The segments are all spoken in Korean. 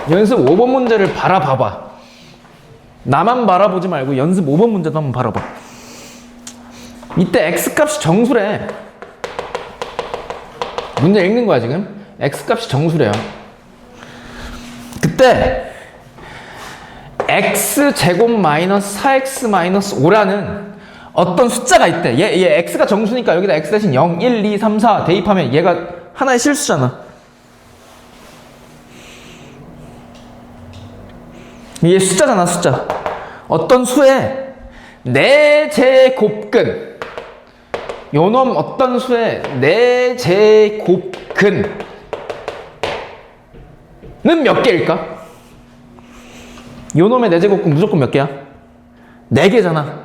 연습 5번 문제를 바라봐봐. 나만 바라보지 말고 연습 5번 문제도 한번 바라봐. 이때 x값이 정수래. 문제 읽는 거야 지금. x값이 정수래요. 그때 x제곱 마이너스 4x 마이너스 5라는 어떤 숫자가 있대. 얘 x가 정수니까 여기다 x 대신 0, 1, 2, 3, 4 대입하면 얘가 하나의 실수잖아. 얘 숫자잖아, 숫자. 어떤 수의 4제곱근, 요놈 어떤 수의 4제곱근은 몇 개일까? 요놈의 4제곱근 무조건 몇 개야? 4개잖아.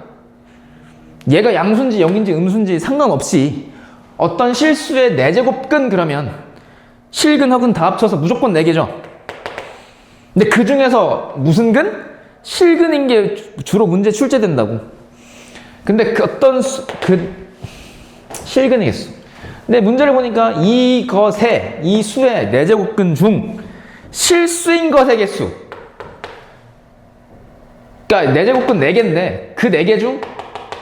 얘가 양수인지 0인지 음수인지 상관없이 어떤 실수의 4제곱근 그러면 실근허근 다 합쳐서 무조건 4개죠. 근데 그 중에서 무슨 근? 실근인 게 주로 문제 출제된다고. 근데 그 어떤 실근의 개수. 근데 문제를 보니까 이 수의 4제곱근 중 실수인 것의 개수. 그러니까 4제곱근 4개인데 그 4개 중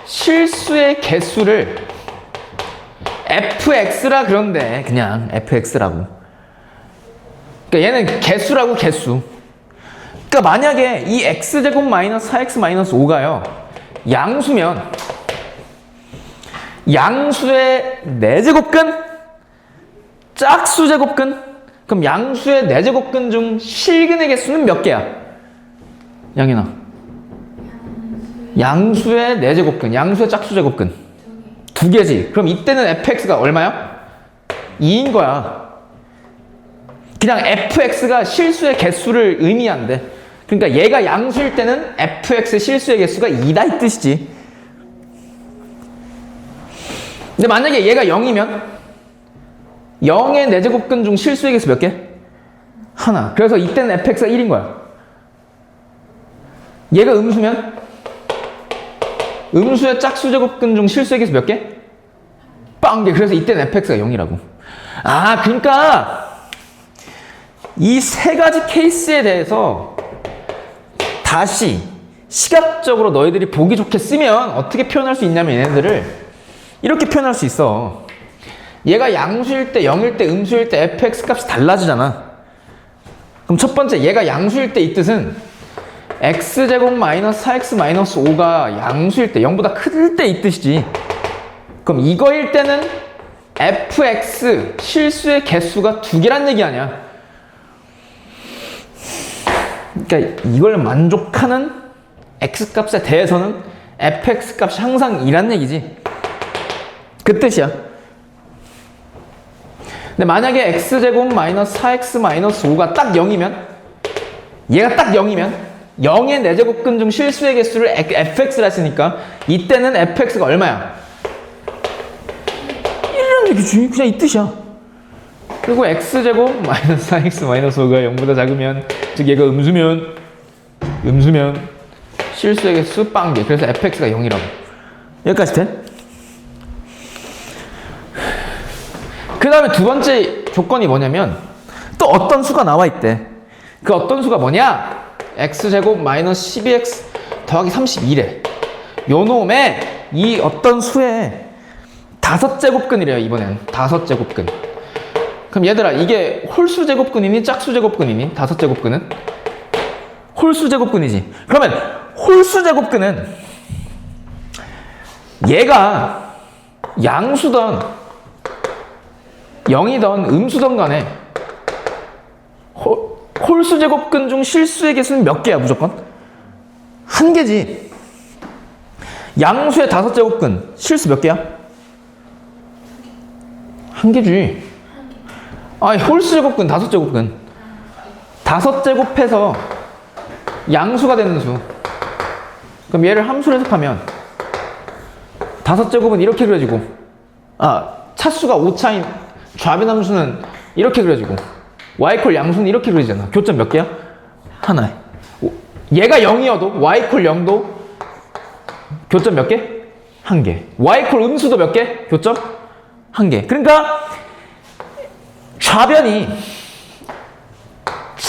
실수의 개수를 fx라 그런데 그냥 fx라고. 그러니까 얘는 개수라고, 개수. 그러니까 만약에 이 x제곱 마이너스 4x 마이너스 5가요 양수면 양수의 4제곱근 짝수제곱근, 그럼 양수의 4제곱근 중 실근의 개수는 몇 개야? 양현아, 양수의 4제곱근, 양수의 짝수제곱근 2개지. 그럼 이때는 fx가 얼마야? 2인 거야. 그냥 fx가 실수의 개수를 의미한대. 그러니까 얘가 양수일 때는 fx 실수의 개수가 2다 이 뜻이지. 근데 만약에 얘가 0이면 0의 4제곱근 중 실수의 개수 몇 개? 하나. 그래서 이때는 fx가 1인 거야. 얘가 음수면 음수의 짝수제곱근 중 실수의 개수 몇 개? 빵개. 그래서 이때는 fx가 0이라고. 아, 그러니까 이 세 가지 케이스에 대해서 다시 시각적으로 너희들이 보기 좋게 쓰면 어떻게 표현할 수 있냐면 얘네들을 이렇게 표현할 수 있어. 얘가 양수일 때, 0일 때, 음수일 때 fx 값이 달라지잖아. 그럼 첫 번째, 얘가 양수일 때 이 뜻은 x제곱 마이너스 4x 마이너스 5가 양수일 때, 0보다 클 때 이 뜻이지. 그럼 이거일 때는 fx 실수의 개수가 2개란 얘기 아니야. 그러니까 이걸 만족하는 x값에 대해서는 fx 값이 항상 2란 얘기지. 그 뜻이야. 근데 만약에 x제곱 마이너스 4x 마이너스 5가 딱 0이면, 얘가 딱 0이면 0의 4제곱근 중 실수의 개수를 fx라 했으니까 이때는 fx가 얼마야? 1이란 얘기지. 그냥 이 뜻이야. 그리고 x제곱 마이너스 4x 마이너스 5가 0보다 작으면, 즉 얘가 음수면 실수의 개수 빵개. 그래서 fx가 0이라고. 여기까지 돼? 그 다음에 두 번째 조건이 뭐냐면 또 어떤 수가 나와 있대. 그 어떤 수가 뭐냐? x제곱 마이너스 12x 더하기 32래. 요 놈의 이 어떤 수의 5제곱근이래요. 이번엔 5제곱근. 그럼 얘들아, 이게 홀수제곱근이니 짝수제곱근이니? 5제곱근은? 홀수제곱근이지. 그러면 홀수제곱근은 얘가 양수던 0이던 음수던 간에 홀수제곱근 중 실수의 개수는 몇 개야? 무조건? 1개지. 양수의 5제곱근 실수 몇 개야? 1개지. 아니, 홀수제곱근 5제곱근 5제곱해서 양수가 되는 수. 그럼 얘를 함수로 해석하면 5제곱은 이렇게 그려지고, 차수가 5차인 좌변함수는 이렇게 그려지고, y 양수는 이렇게 그려지잖아. 교점 몇 개야? 하나. 얘가 0이어도 y 0도 교점 몇 개? 1개. y 음수도 몇 개? 교점 1개. 그러니까 좌변이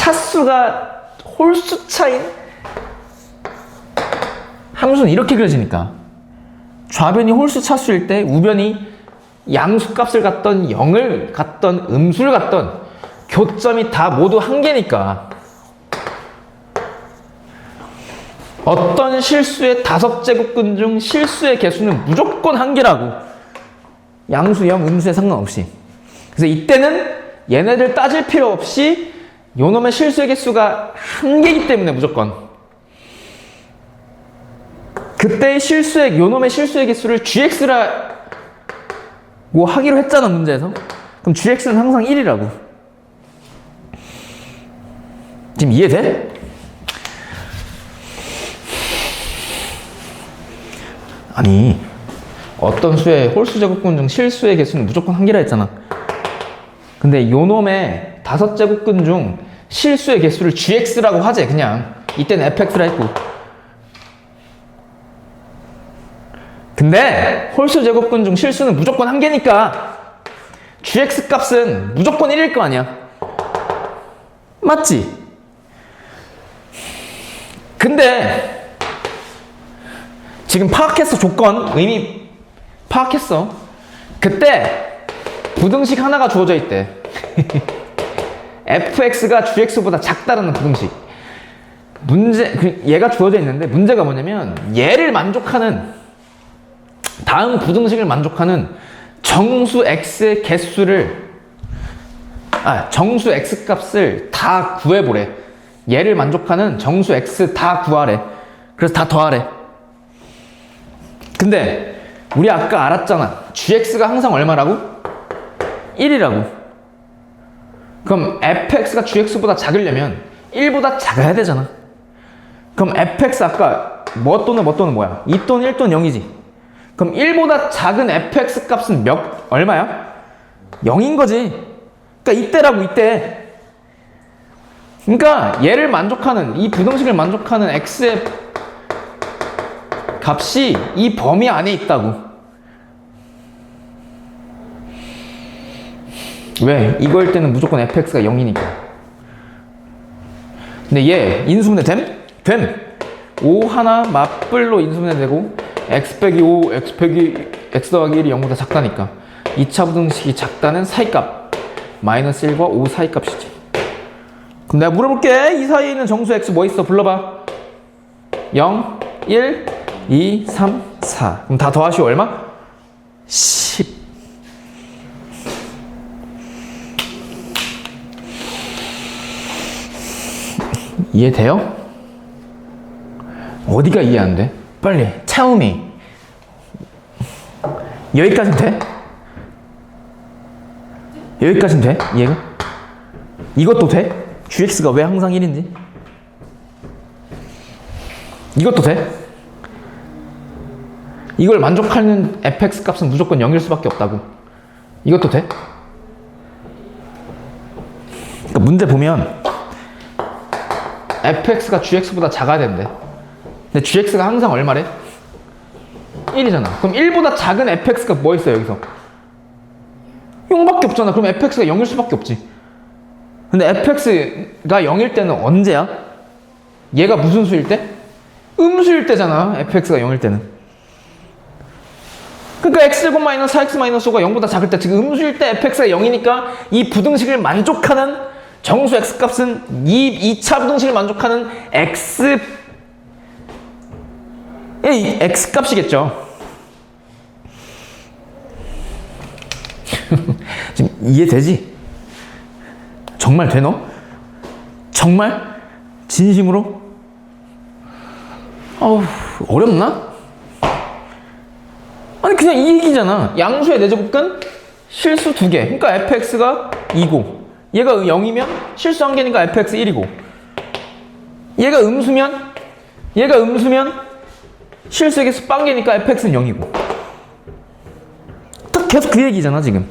차수가 홀수 차인 함수는 이렇게 그려지니까 좌변이 홀수 차수일 때 우변이 양수값을 갖던 0을 갖던 음수를 갖던 교점이 다 모두 한 개니까 어떤 실수의 5제곱근 중 실수의 개수는 무조건 한 개라고. 양수 0, 음수에 상관없이. 그래서 이때는 얘네들 따질 필요 없이 요놈의 실수의 개수가 한 개이기 때문에 무조건. 그때의 요놈의 실수의 개수를 gx라고 하기로 했잖아, 문제에서. 그럼 gx는 항상 1이라고. 지금 이해돼? 아니, 어떤 수의 홀수 제곱근 중 실수의 개수는 무조건 한 개라 했잖아. 근데 요놈의 5제곱근 중 실수의 개수를 gx라고 하재, 그냥. 이때는 fx라 했고. 근데 홀수 제곱근 중 실수는 무조건 한 개니까 gx 값은 무조건 1일 거 아니야. 맞지? 근데 지금 파악했어, 조건. 이미 파악했어. 그때 부등식 하나가 주어져 있대. fx가 gx보다 작다라는 부등식. 얘가 주어져 있는데 문제가 뭐냐면 얘를 만족하는, 다음 부등식을 만족하는 정수 x의 개수를, 정수 x 값을 다 구해보래. 얘를 만족하는 정수 x 다 구하래. 그래서 다 더하래. 근데 우리 아까 알았잖아. gx가 항상 얼마라고? 1이라고. 그럼 fx가 gx보다 작으려면 1보다 작아야 되잖아. 그럼 fx 아까 뭐 또는 뭐야? 2 또는 1 또는 0이지. 그럼 1보다 작은 fx 값은 얼마야? 0인 거지. 그러니까 이때라고, 이때. 그러니까 얘를 만족하는, 이 부등식을 만족하는 x의 값이 이 범위 안에 있다고. 왜? 이거일 때는 무조건 fx가 0이니까. 근데 얘 인수분해 됨? 5 하나 맞불로 인수분해 되고 x 빼기 5, x 더하기 1이 0보다 작다니까 2차 부등식이 작다는 사이값 마이너스 1과 5 사이값이지. 그럼 내가 물어볼게. 이 사이에 있는 정수 x 뭐 있어? 불러봐. 0, 1, 2, 3, 4. 그럼 다 더하시오. 얼마? 10. 이해돼요? 어디가 이해 안 돼? 빨리. 차음이. 여기까지는 돼? 여기까지는 돼? 이해가? 이것도 돼? gx가 왜 항상 1인지? 이것도 돼? 이걸 만족하는 fx 값은 무조건 0일 수밖에 없다고. 이것도 돼? 그러니까 문제 보면 fx가 gx보다 작아야 된대. 근데 gx가 항상 얼마래? 1이잖아. 그럼 1보다 작은 fx가 뭐 있어요, 여기서? 0밖에 없잖아. 그럼 fx가 0일 수밖에 없지. 근데 fx가 0일 때는 언제야? 얘가 무슨 수일 때? 음수일 때잖아. fx가 0일 때는. 그러니까 x제곱 마이너스 4x 마이너스 5가 0보다 작을 때, 지금 음수일 때 fx가 0이니까 이 부등식을 만족하는 정수 x 값은 이 2차 부등식을 만족하는 x 값이겠죠. 지금 이해되지? 정말 돼, 너? 정말? 진심으로? 어렵나? 아니, 그냥 이 얘기잖아. 양수의 4제곱근 실수 2개. 그러니까 fx가 2고, 얘가 0이면 실수 1개니까 fx 1이고, 얘가 음수면 실수의 개수 0개니까 fx는 0이고. 딱 계속 그 얘기잖아, 지금.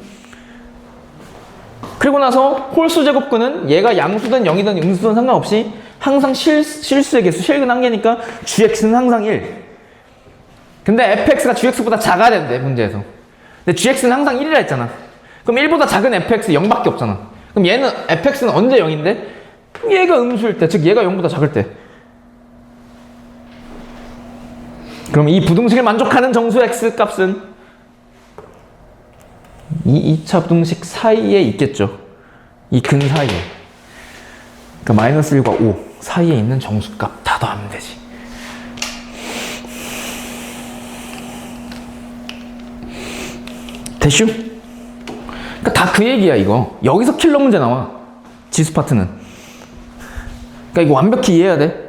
그리고 나서 홀수 제곱근은 얘가 양수든 0이든 음수든 상관없이 항상 실수의 개수 실근 1개니까 gx는 항상 1. 근데 fx가 gx보다 작아야 된대, 문제에서. 근데 gx는 항상 1이라 했잖아. 그럼 1보다 작은 fx 0밖에 없잖아. 그럼 얘는 fx는 언제 0인데? 얘가 음수일 때, 즉 얘가 0보다 작을 때. 그럼 이 부등식을 만족하는 정수 x 값은 이 2차 부등식 사이에 있겠죠. 이 근 사이에. 그러니까 마이너스 1과 5 사이에 있는 정수값 다 더하면 되지. 됐슈? 그러니까 다 그 얘기야 이거. 여기서 킬러 문제 나와. 지수 파트는. 그러니까 이거 완벽히 이해해야 돼.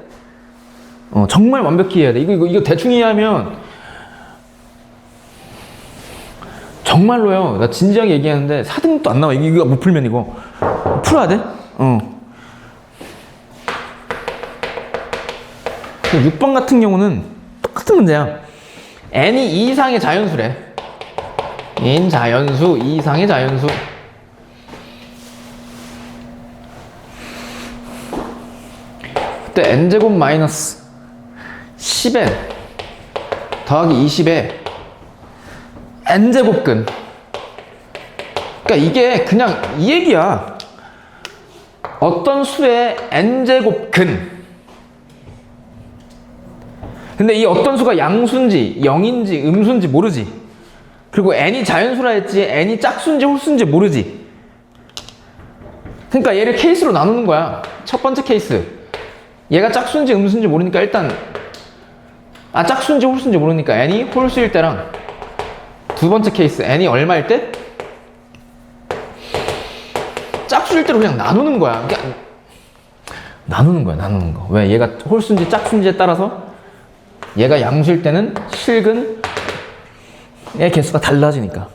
정말 완벽히 이해해야 돼. 이거 대충 이해하면 정말로요. 나 진지하게 얘기하는데 4등급도 안 나와. 이거 못 풀면 이거 풀어야 돼. 6번 같은 경우는 똑같은 문제야. n이 2 이상의 자연수래. n 자연수, 2 이상의 자연수. 그때 n제곱 마이너스 10n 더하기 20에 n제곱근. 그러니까 이게 그냥 이 얘기야. 어떤 수의 n제곱근. 근데 이 어떤 수가 양수인지 0인지 음수인지 모르지. 그리고 n이 자연수라 했지 n이 짝수인지 홀수인지 모르지. 그러니까 얘를 케이스로 나누는 거야. 첫 번째 케이스. 얘가 짝수인지 음수인지 모르니까 일단 짝수인지 홀수인지 모르니까 n이 홀수일 때랑 두 번째 케이스 n이 얼마일 때? 짝수일 때로 그냥 나누는 거야. 그러니까 나누는 거. 왜? 얘가 홀수인지 짝수인지에 따라서 얘가 양수일 때는 실근의 개수가 달라지니까.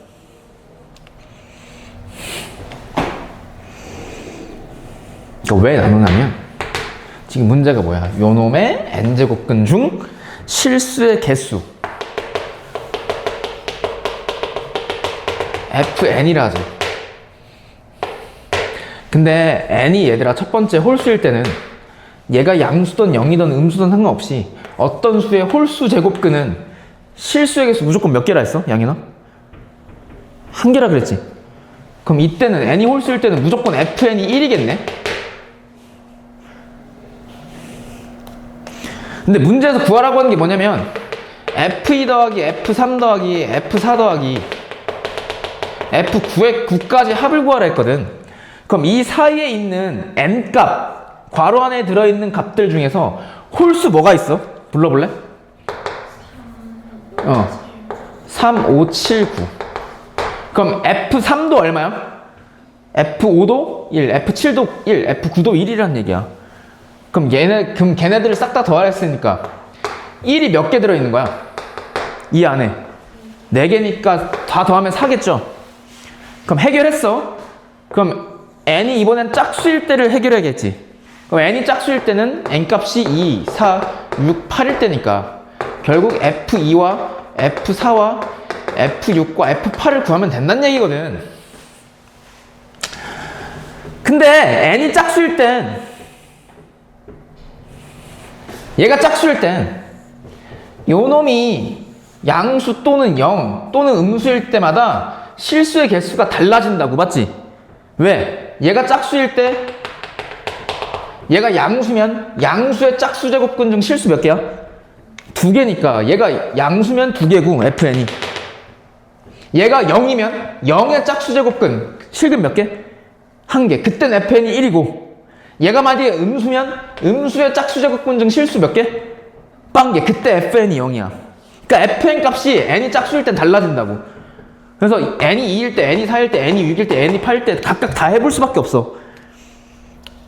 그러니까 왜 나누냐면 지금 문제가 뭐야? 요놈의 n제곱근 중 실수의 개수 fn이라 하지. 근데 n이 얘들아 첫 번째 홀수일 때는 얘가 양수든 0이든 음수든 상관없이 어떤 수의 홀수 제곱근은 실수의 개수 무조건 몇 개라 했어? 양이나? 한 개라 그랬지? 그럼 이때는 n이 홀수일 때는 무조건 fn이 1이겠네? 근데 문제에서 구하라고 하는 게 뭐냐면 f2 더하기 f3 더하기 f4 더하기 f9의 9까지 합을 구하라 했거든. 그럼 이 사이에 있는 n값, 괄호 안에 들어있는 값들 중에서 홀수 뭐가 있어? 불러볼래? 3, 5, 7, 9. 그럼 f3도 얼마야? f5도 1, f7도 1, f9도 1이란 얘기야. 그럼 걔네들을 싹 다 더하랬으니까 1이 몇 개 들어있는 거야? 이 안에 4개니까 다 더하면 4겠죠? 그럼 해결했어. 그럼 n이 이번엔 짝수일 때를 해결해야겠지. 그럼 n이 짝수일 때는 n값이 2, 4, 6, 8일 때니까 결국 f2와 f4와 f6과 f8을 구하면 된다는 얘기거든. 근데 n이 짝수일 땐 얘가 짝수일 땐 요놈이 양수 또는 0 또는 음수일 때마다 실수의 개수가 달라진다고. 맞지? 왜? 얘가 짝수일 때 얘가 양수면 양수의 짝수 제곱근 중 실수 몇 개야? 2개니까 얘가 양수면 2개고 fn이 얘가 0이면 0의 짝수 제곱근 실근 몇 개? 1개. 그땐 fn이 1이고 얘가 만약에 음수면 음수의 짝수 제곱근 중 실수 몇 개? 0개. 그때 fn이 0이야. 그러니까 fn 값이 n이 짝수일 땐 달라진다고. 그래서 n이 2일 때, n이 4일 때, n이 6일 때, n이 8일 때 각각 다 해볼 수밖에 없어.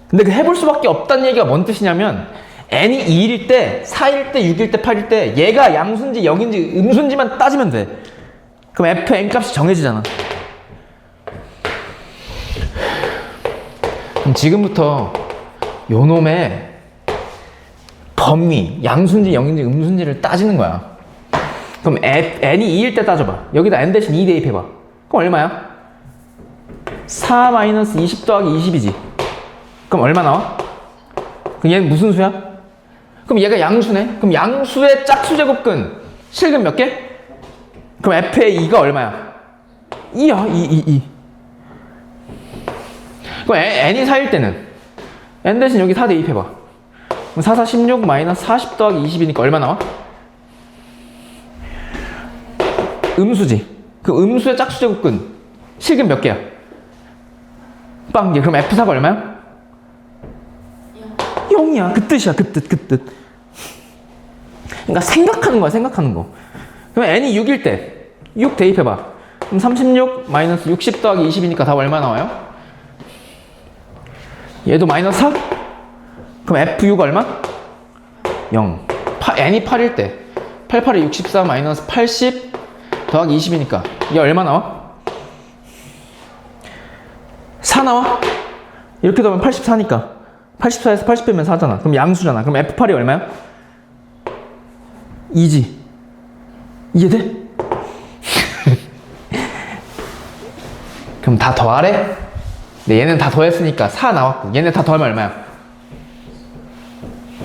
근데 그 해볼 수밖에 없다는 얘기가 뭔 뜻이냐면 n이 2일일 때, 4일 때, 6일 때, 8일 때 얘가 양수인지 0인지 음수인지만 따지면 돼. 그럼 fn 값이 정해지잖아. 그럼 지금부터 요놈의 범위, 양수인지 0인지 음수인지를 따지는 거야. 그럼 n이 2일 때 따져봐. 여기다 n 대신 2 대입해봐. 그럼 얼마야? 4-20 더하기 20이지. 그럼 얼마 나와? 그럼 얘는 무슨 수야? 그럼 얘가 양수네? 그럼 양수의 짝수 제곱근 실근 몇 개? 그럼 f의 2가 얼마야? 2야. 2. 그럼 n이 4일 때는 n 대신 여기 4 대입해봐. 그럼 4, 4, 16 마이너스 40 더하기 20이니까 얼마 나와? 음수지. 그 음수의 짝수 제곱근 실근 몇 개야? 빵 개. 그럼 F4가 얼마야? 0이야. 그 뜻이야. 그 뜻. 그러니까 생각하는 거야. 생각하는 거. 그럼 n이 6일 때 6 대입해봐. 그럼 36 마이너스 60 더하기 20이니까 답 얼마 나와요? 얘도 마이너스 4? 그럼 F6 얼마? 0. n이 8일 때 8, 8에 64 마이너스 80 더하기 20이니까 이게 얼마 나와? 4 나와? 이렇게 되면 84니까 84에서 80 빼면 4잖아. 그럼 양수잖아. 그럼 F8이 얼마야? 2지. 이해돼? 그럼 다 더하래? 네, 얘는 다 더했으니까 4 나왔고 얘네 다 더하면 얼마야?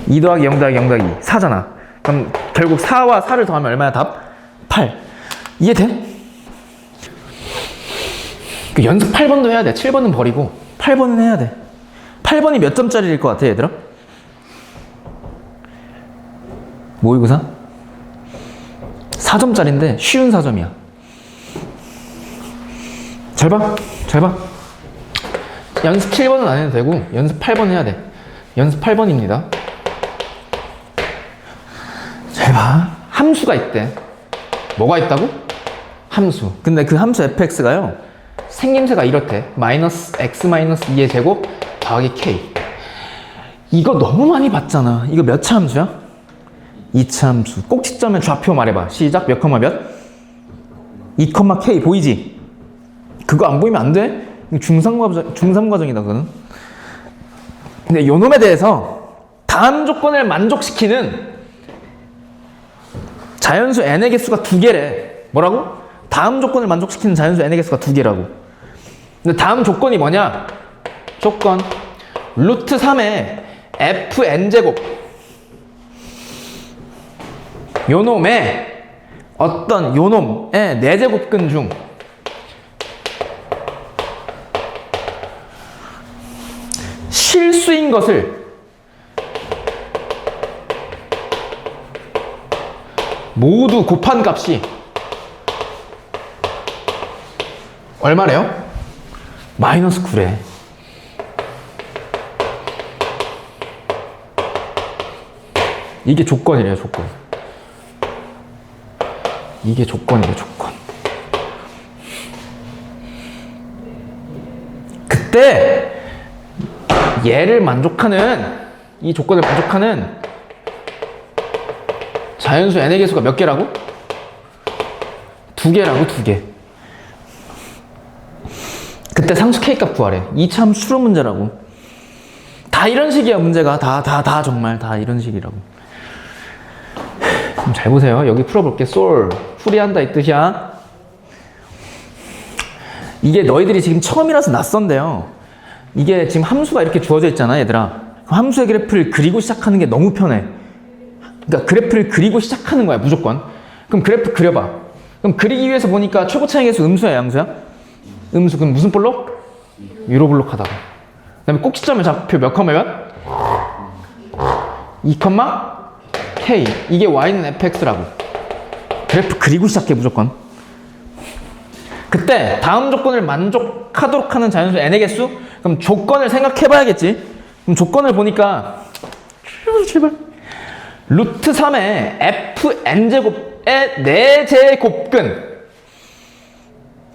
2 더하기 0 더하기 0 더하기 4잖아. 그럼 결국 4와 4를 더하면 얼마야? 답? 8. 이해돼? 그 연습 8번도 해야 돼. 7번은 버리고 8번은 해야 돼. 8번이 몇 점짜리일 것 같아, 얘들아? 모의고사? 4점짜리인데 쉬운 4점이야. 잘 봐. 연습 7번은 안 해도 되고 연습 8번 해야 돼. 연습 8번입니다. 잘 봐. 함수가 있대. 뭐가 있다고? 함수. 근데 그 함수 fx가요, 생김새가 이렇대. 마이너스 x 마이너스 2의 제곱 더하기 k. 이거 너무 많이 봤잖아. 이거 몇 차 함수야? 2차 함수. 꼭지점에 좌표 말해봐. 시작. 몇 컴마 몇? 2, k 보이지? 그거 안 보이면 안 돼? 중3 과정이다, 그거는. 근데 요 놈에 대해서 다음 조건을 만족시키는 자연수 n의 개수가 2개래. 뭐라고? 다음 조건을 만족시키는 자연수 n의 개수가 2개라고. 근데 다음 조건이 뭐냐? 조건 루트 3의 fn제곱, 요놈의 어떤 요놈의 4제곱근 중 실수인 것을 모두 곱한 값이 얼마래요? 마이너스 9래. 이게 조건이래요, 조건. 이게 조건이래요, 조건. 그때 얘를 만족하는, 이 조건을 만족하는 자연수 n의 개수가 몇 개라고? 2개라고, 2개. 그때 상수 K값 구하래. 2차 함수 수로 문제라고. 다 이런 식이야, 문제가. 다 정말 다 이런 식이라고. 그럼 잘 보세요. 여기 풀어볼게. 솔. 풀이한다 이 뜻이야. 이게 너희들이 지금 처음이라서 낯선데요. 이게 지금 함수가 이렇게 주어져 있잖아, 얘들아. 함수의 그래프를 그리고 시작하는 게 너무 편해. 그러니까 그래프를 그리고 시작하는 거야, 무조건. 그럼 그래프 그려봐. 그럼 그리기 위해서 보니까 최고 차이 개수 음수야, 양수야? 음수. 그럼 무슨 볼록? 유로 볼록 하다가. 그 다음에 꼭지점의 좌표 몇 컴마 몇? 2 컴마 k. 이게 y는 fx라고. 그래프 그리고 시작해, 무조건. 그때 다음 조건을 만족하도록 하는 자연수 n의 개수? 그럼 조건을 생각해 봐야겠지. 그럼 조건을 보니까 제발 루트 3의 fn제곱의 4제곱근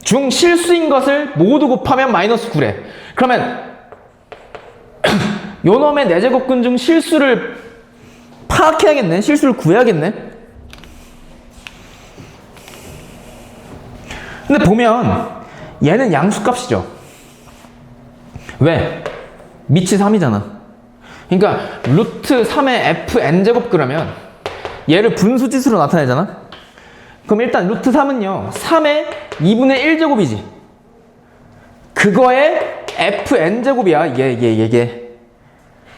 중 실수인 것을 모두 곱하면 마이너스 9래. 그러면 요놈의 4제곱근 중 실수를 파악해야겠네. 실수를 구해야겠네. 근데 보면 얘는 양수값이죠. 왜? 밑이 3이잖아. 그러니까 루트 3의 fn제곱 그러면 얘를 분수짓으로 나타내잖아. 그럼 일단 루트 3은요 3의 2분의 1제곱이지. 그거의 fn제곱이야. 얘.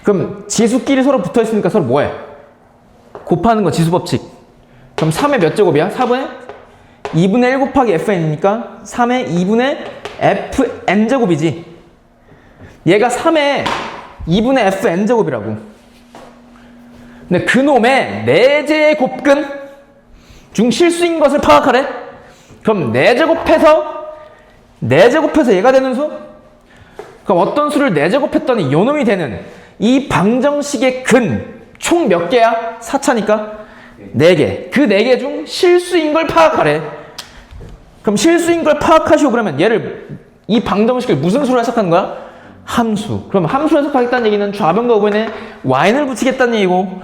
그럼 지수끼리 서로 붙어있으니까 서로 뭐해? 곱하는 거, 지수법칙. 그럼 3의 몇 제곱이야? 4분의 2분의 1 곱하기 fn이니까 3의 2분의 fn제곱이지. 얘가 3의 2분의 fn제곱이라고. 근데 그놈의 4제의 곱근 중 실수인 것을 파악하래? 그럼 4제곱해서 얘가 되는 수? 그럼 어떤 수를 4제곱했더니 요놈이 되는 이 방정식의 근 총 몇 개야? 4차니까 4개. 그 4개 중 실수인 걸 파악하래. 그럼 실수인 걸 파악하시고 그러면 얘를 이 방정식을 무슨 수로 해석하는 거야? 함수. 그럼 함수로 해석하겠다는 얘기는 좌변과 우변에 y를 붙이겠다는 얘기고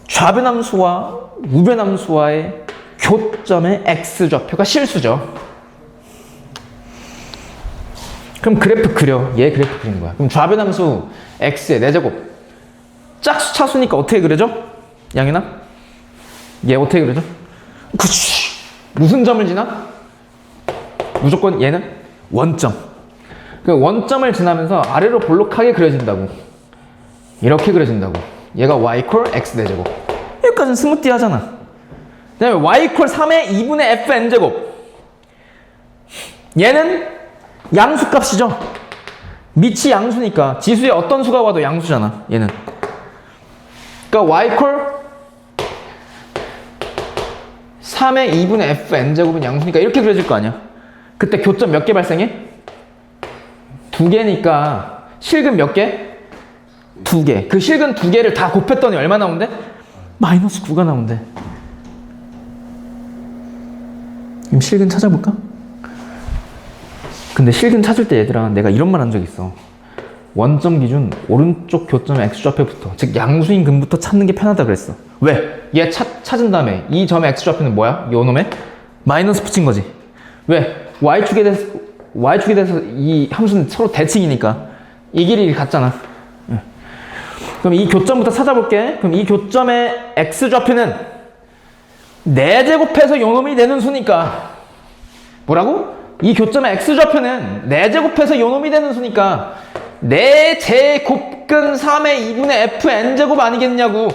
좌변함수와 우변함수와의 교점의 x좌표가 실수죠. 그럼 그래프 그려. 얘 그래프 그리는 거야. 그럼 좌변함수 x의 4제곱 짝수 차수니까 어떻게 그려져? 양이나? 얘 어떻게 그려져? 그치. 무슨 점을 지나? 무조건 얘는 원점. 그 원점을 지나면서 아래로 볼록하게 그려진다고. 이렇게 그려진다고. 얘가 y 콜 x 4제곱. 여기까지는 스무띠 하잖아. 그 다음에 y 콜 3의 2분의 fn제곱. 얘는 양수값이죠. 밑이 양수니까 지수에 어떤 수가 와도 양수잖아. 얘는. 그러니까 y 콜 3의 2분의 fn제곱은 양수니까 이렇게 그려질 거 아니야. 그때 교점 몇 개 발생해? 2개니까 실근 몇 개? 2개. 그 실근 2개를 다 곱했더니 얼마 나온대? 마이너스 9가 나온대. 그럼 실근 찾아볼까? 근데 실근 찾을 때 얘들아 내가 이런 말 한 적 있어. 원점 기준 오른쪽 교점의 x좌표부터 즉 양수인 근부터 찾는 게 편하다 그랬어. 왜? 얘 찾은 다음에 이 점의 x좌표는 뭐야? 요 놈의 마이너스 붙인 거지. 왜? y축에 대해서 이 함수는 서로 대칭이니까 이 길이 같잖아. 그럼 이 교점부터 찾아볼게. 그럼 이 교점의 x좌표는 4제곱해서 요 놈이 되는 수니까 뭐라고? 이 교점의 x좌표는 4제곱해서 요 놈이 되는 수니까 4제 곱근 3의 2분의 fn제곱 아니겠냐고.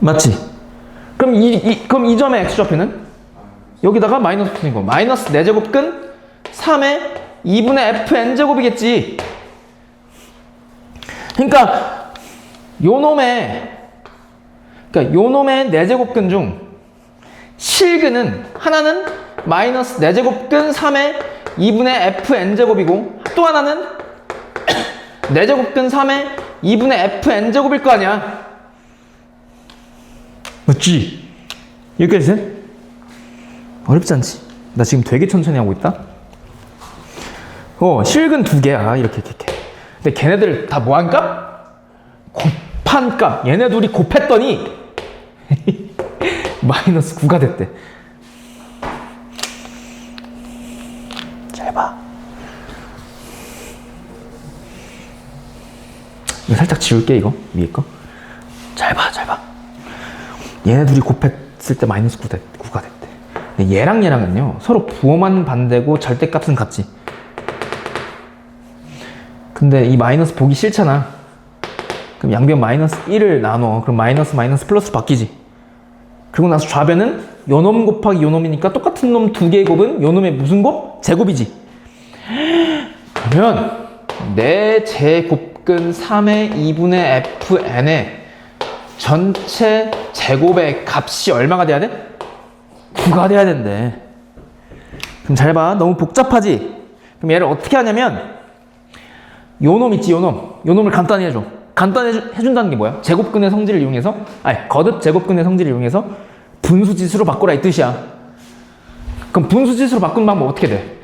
맞지? 그럼 이 점의 x좌표는 여기다가 마이너스 붙인 거. 마이너스 4제곱근 3의 2분의 fn제곱이겠지. 그러니까 요 놈의 4제곱근 중 실근은 하나는 마이너스 4제곱근 3의 2분의 fn제곱이고 또 하나는 4제곱근 3의 2분의 fn제곱일 거 아니야. 맞지? 여기까지 돼? 어렵지 않지? 나 지금 되게 천천히 하고 있다? 실근 2개야. 이렇게. 근데 걔네들 다 뭐한 값? 곱한 값. 얘네 둘이 곱했더니 마이너스 9가 됐대. 잘 봐. 이거 살짝 지울게, 이거. 위에 거. 잘 봐. 얘네 둘이 곱했을 때 마이너스 9가 됐대. 근데 얘랑 얘랑은요, 서로 부호만 반대고 절대값은 같지. 근데 이 마이너스 보기 싫잖아. 그럼 양변 마이너스 1을 나눠. 그럼 마이너스 플러스로 바뀌지. 그리고 나서 좌변은 요놈 곱하기 요놈이니까 똑같은 놈 2개의 곱은 요놈의 무슨 곱? 제곱이지. 그러면 4제 곱근 3의 2분의 fn의 전체 제곱의 값이 얼마가 돼야 돼? 9가 돼야 된대. 그럼 잘 봐. 너무 복잡하지? 그럼 얘를 어떻게 하냐면 요놈 있지, 요놈을 간단히 해줘. 간단히 해준다는 게 뭐야? 제곱근의 성질을 이용해서, 거듭 제곱근의 성질을 이용해서 분수지수로 바꾸라 이 뜻이야. 그럼 분수지수로 바꾸는 방법 어떻게 돼?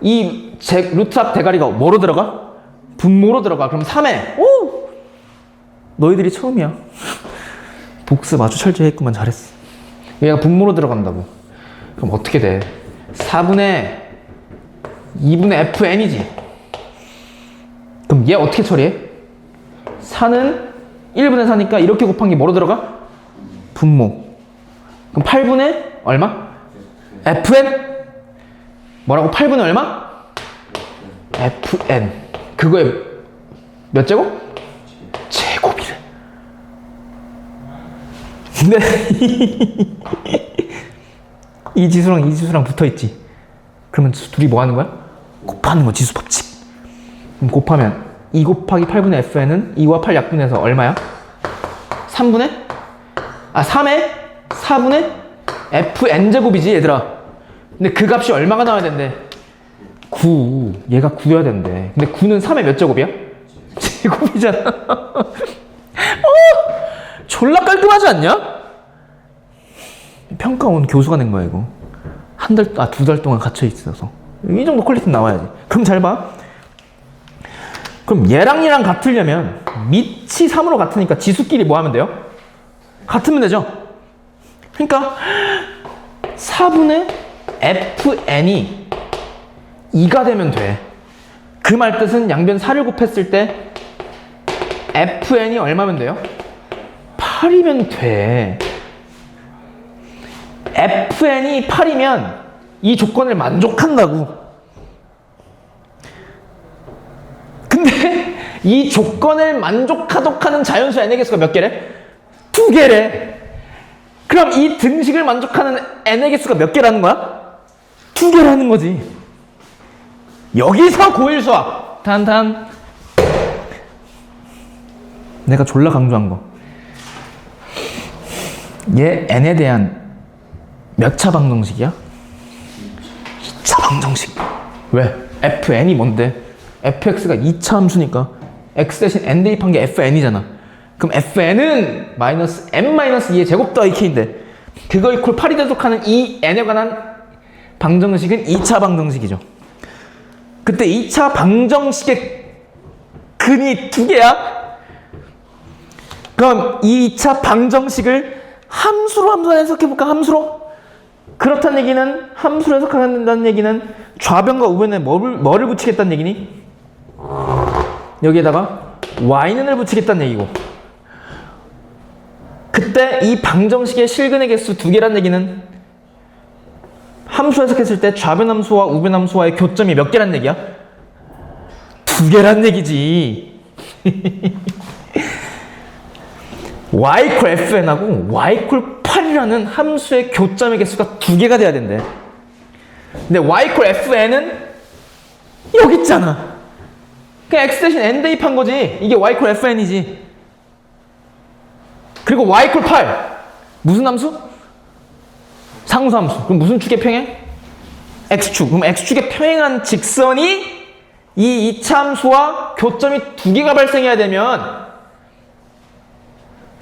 이 루트 앞 대가리가 뭐로 들어가? 분모로 들어가. 그럼 3에 너희들이 처음이야. 복습 아주 철저히 했구만. 잘했어. 얘가 분모로 들어간다고. 그럼 어떻게 돼? 4분의 2분의 fn이지. 그럼 얘 어떻게 처리해? 4는 1분의 4니까 이렇게 곱한 게 뭐로 들어가? 분모. 그럼 8분의 얼마? fn? 뭐라고? 8분의 얼마? fn. 그거에 몇 제곱? 제곱이래. 근데 이 지수랑 이 지수랑 붙어있지. 그러면 둘이 뭐 하는 거야? 곱하는 거 지수 법칙. 그럼 곱하면 2 곱하기 8분의 fn은 2와 8 약분해서 얼마야? 3의 4분의 fn제곱이지 얘들아. 근데 그 값이 얼마가 나와야 된대? 9. 얘가 9여야 된대. 근데 9는 3의 몇 제곱이야? 제곱이잖아. 졸라 깔끔하지 않냐? 평가 온 교수가 낸 거야 이거. 2달 동안 갇혀 있어서. 이 정도 퀄리티 나와야지. 그럼 잘 봐. 그럼 얘랑 같으려면 밑이 3으로 같으니까 지수끼리 뭐 하면 돼요? 같으면 되죠? 그러니까 4분의 fn이 2가 되면 돼. 그 말 뜻은 양변 4를 곱했을 때 fn이 얼마면 돼요? 8이면 돼. fn이 8이면 이 조건을 만족한다고. 근데 이 조건을 만족하도록 하는 자연수 n의 개수가 몇 개래? 2개래. 그럼 이 등식을 만족하는 n의 개수가 몇 개라는 거야? 2개라는 거지. 여기서 고일 수학. 단단. 내가 졸라 강조한 거. 얘 n에 대한 몇 차 방정식이야? 2차 방정식. 왜? fn이 뭔데? fx가 2차 함수니까 x 대신 n 대입한 게 fn이잖아. 그럼 fn은 마이너스 n-2의 제곱 더하기 k인데 그거 이퀄 8이 되도록 하는 이 n에 관한 방정식은 2차 방정식이죠. 그때 2차 방정식의 근이 2개야? 그럼 이 2차 방정식을 함수로 해석해볼까? 함수로? 그렇다는 얘기는 함수로 해석한다는 얘기는 좌변과 우변에 뭐를 붙이겠다는 얘기니? 여기에다가 y는을 붙이겠다는 얘기고, 그때 이 방정식의 실근의 개수 2개란 얘기는 함수 해석했을 때 좌변 함수와 우변 함수와의 교점이 몇 개란 얘기야? 2개란 얘기지. y equal fn하고 y equal 8이라는 함수의 교점의 개수가 2개가 돼야 된대. 근데 y equal fn은 여기 있잖아. 그냥 x 대신 n 대입한 거지. 이게 y equal fn이지. 그리고 y equal 8 무슨 함수? 상수함수. 그럼 무슨 축에 평행? x축. 그럼 x축에 평행한 직선이 이 2차 함수와 교점이 2개가 발생해야 되면,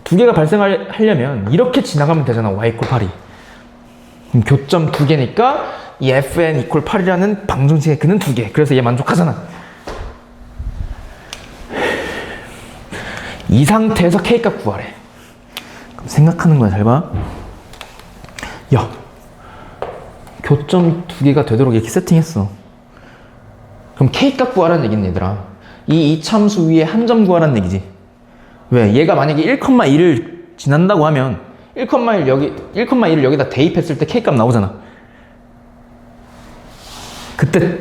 2개가 발생하려면 이렇게 지나가면 되잖아. y equal 8이. 그럼 교점 2개니까 이 fn equal 8이라는 방정식의 근은 2개. 그래서 얘 만족하잖아. 이 상태에서 k값 구하래. 그럼 생각하는 거야. 잘 봐. 야, 교점 2개가 되도록 이렇게 세팅했어. 그럼 k값 구하라는 얘기는 얘들아, 이 이참수 위에 한 점 구하라는 얘기지. 왜? 얘가 만약에 1,2를 지난다고 하면 1,1을 여기다 대입했을 때 k값 나오잖아. 그때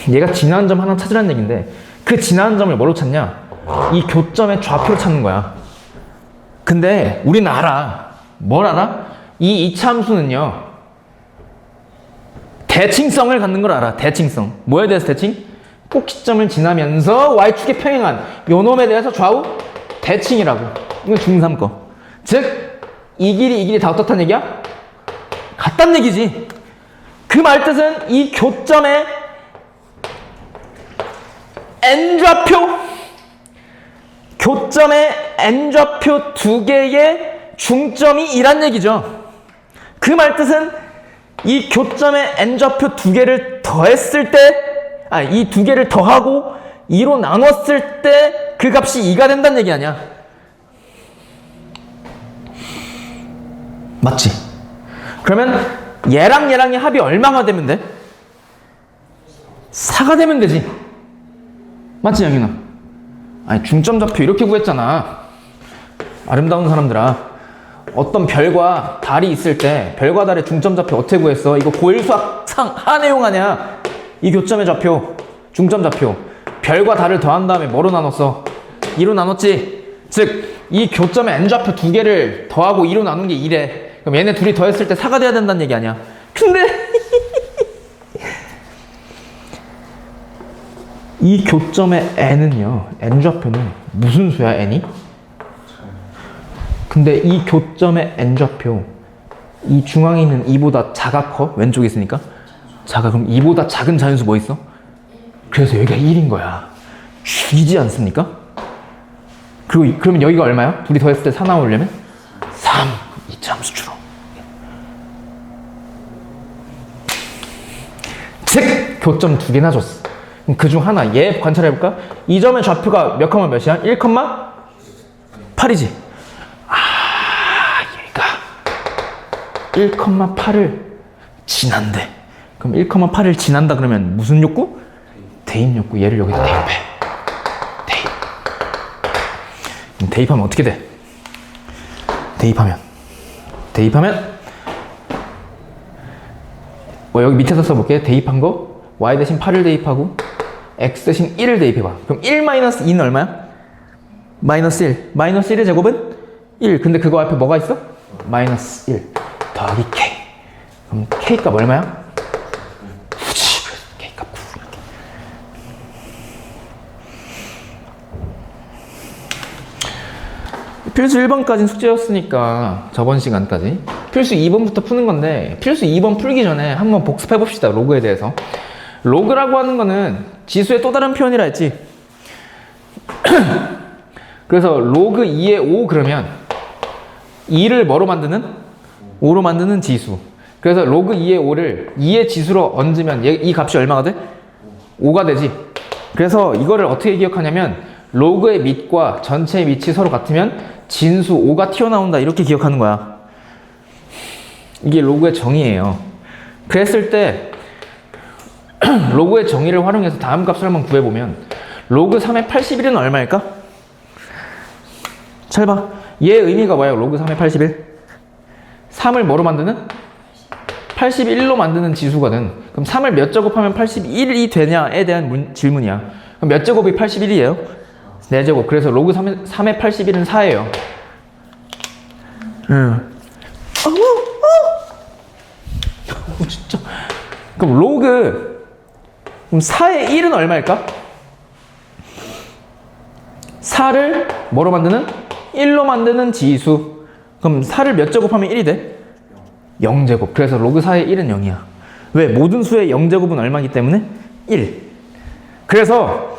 얘가 지나는 점 하나 찾으라는 얘기인데, 그 지나는 점을 뭐로 찾냐? 이 교점의 좌표로 찾는 거야. 근데 우리는 알아. 뭘 알아? 이 이참수는요, 대칭성을 갖는 걸 알아. 대칭성. 뭐에 대해서 대칭? 꼭 시점을 지나면서 y축에 평행한 요 놈에 대해서 좌우 대칭이라고. 이건 중3 거. 즉, 이 길이 다 어떻다는 얘기야? 같다는 얘기지. 그 말뜻은 이 교점의 n좌표 2개의 중점이 이란 얘기죠. 그 말뜻은 이 교점의 n좌표 2개를 더했을 때, 이 2개를 더하고 2로 나눴을 때 그 값이 2가 된다는 얘기 아니야. 맞지? 그러면 얘랑의 합이 얼마가 되면 돼? 4가 되면 되지. 맞지, 양윤아? 아니, 중점 좌표 이렇게 구했잖아. 아름다운 사람들아, 어떤 별과 달이 있을 때 별과 달의 중점 좌표 어떻게 구했어? 이거 고1 수학상 하 내용 아니야. 이 교점의 좌표, 중점 좌표. 별과 달을 더한 다음에 뭐로 나눴어? 2로 나눴지? 즉, 이 교점의 n좌표 2개를 더하고 2로 나눈 게 2래. 그럼 얘네 둘이 더했을 때 4가 돼야 된다는 얘기 아니야. 근데 이 교점의 n은요, n좌표는 무슨 수야, n이? 근데 이 교점의 n좌표, 이 중앙에 있는 2보다 작아 커? 왼쪽에 있으니까? 작아. 그럼 2보다 작은 자연수 뭐 있어? 그래서 여기가 1인 거야. 죽이지 않습니까? 그리고 그러면 여기가 얼마야? 둘이 더했을 때 4 나오려면? 3. 이차함수 주로. 즉! 교점 2개나 줬어. 그럼 그중 하나, 얘 관찰해볼까? 이 점의 좌표가 몇 컴마 몇이야? 1,8이지? 얘가 1,8을 지난대. 그럼 1,8을 지난다 그러면 무슨 욕구? 대입 욕구. 얘를 여기다 대입해. 대입. 그럼 대입하면 어떻게 돼? 대입하면 여기 밑에서 써볼게. 대입한 거 y 대신 8을 대입하고 x 대신 1을 대입해봐. 그럼 1-2는 얼마야? 마이너스 1. 마이너스 1의 제곱은 1. 근데 그거 앞에 뭐가 있어? 마이너스 1 더하기 k. 그럼 k 값 얼마야? 9지. 그래서 k 값 9. 필수 1번까지는 숙제였으니까 저번 시간까지 필수 2번부터 푸는 건데, 필수 2번 풀기 전에 한번 복습해 봅시다. 로그에 대해서. 로그라고 하는 거는 지수의 또 다른 표현이라 했지. 그래서 로그 2의 5 그러면 2를 뭐로 만드는? 5로 만드는 지수. 그래서 로그 2의 5를 2의 지수로 얹으면 이 값이 얼마가 돼? 5가 되지. 그래서 이거를 어떻게 기억하냐면 로그의 밑과 전체의 밑이 서로 같으면 진수 5가 튀어나온다, 이렇게 기억하는 거야. 이게 로그의 정의예요. 그랬을 때 로그의 정의를 활용해서 다음 값을 한번 구해보면 로그 3의 81은 얼마일까? 잘 봐. 얘의 의미가 뭐예요? 로그 3의 81. 3을 뭐로 만드는? 81로 만드는 지수거든. 그럼 3을 몇 제곱하면 81이 되냐에 대한 질문이야. 그럼 몇 제곱이 81이에요? 4제곱. 그래서 로그 3의 81은 4예요. 진짜. 그럼 로그, 그럼 4의 1은 얼마일까? 4를 뭐로 만드는? 1로 만드는 지수. 그럼 4를 몇 제곱하면 1이 돼? 0제곱. 그래서 로그 4의 1은 0이야. 왜? 모든 수의 0제곱은 얼마이기 때문에? 1. 그래서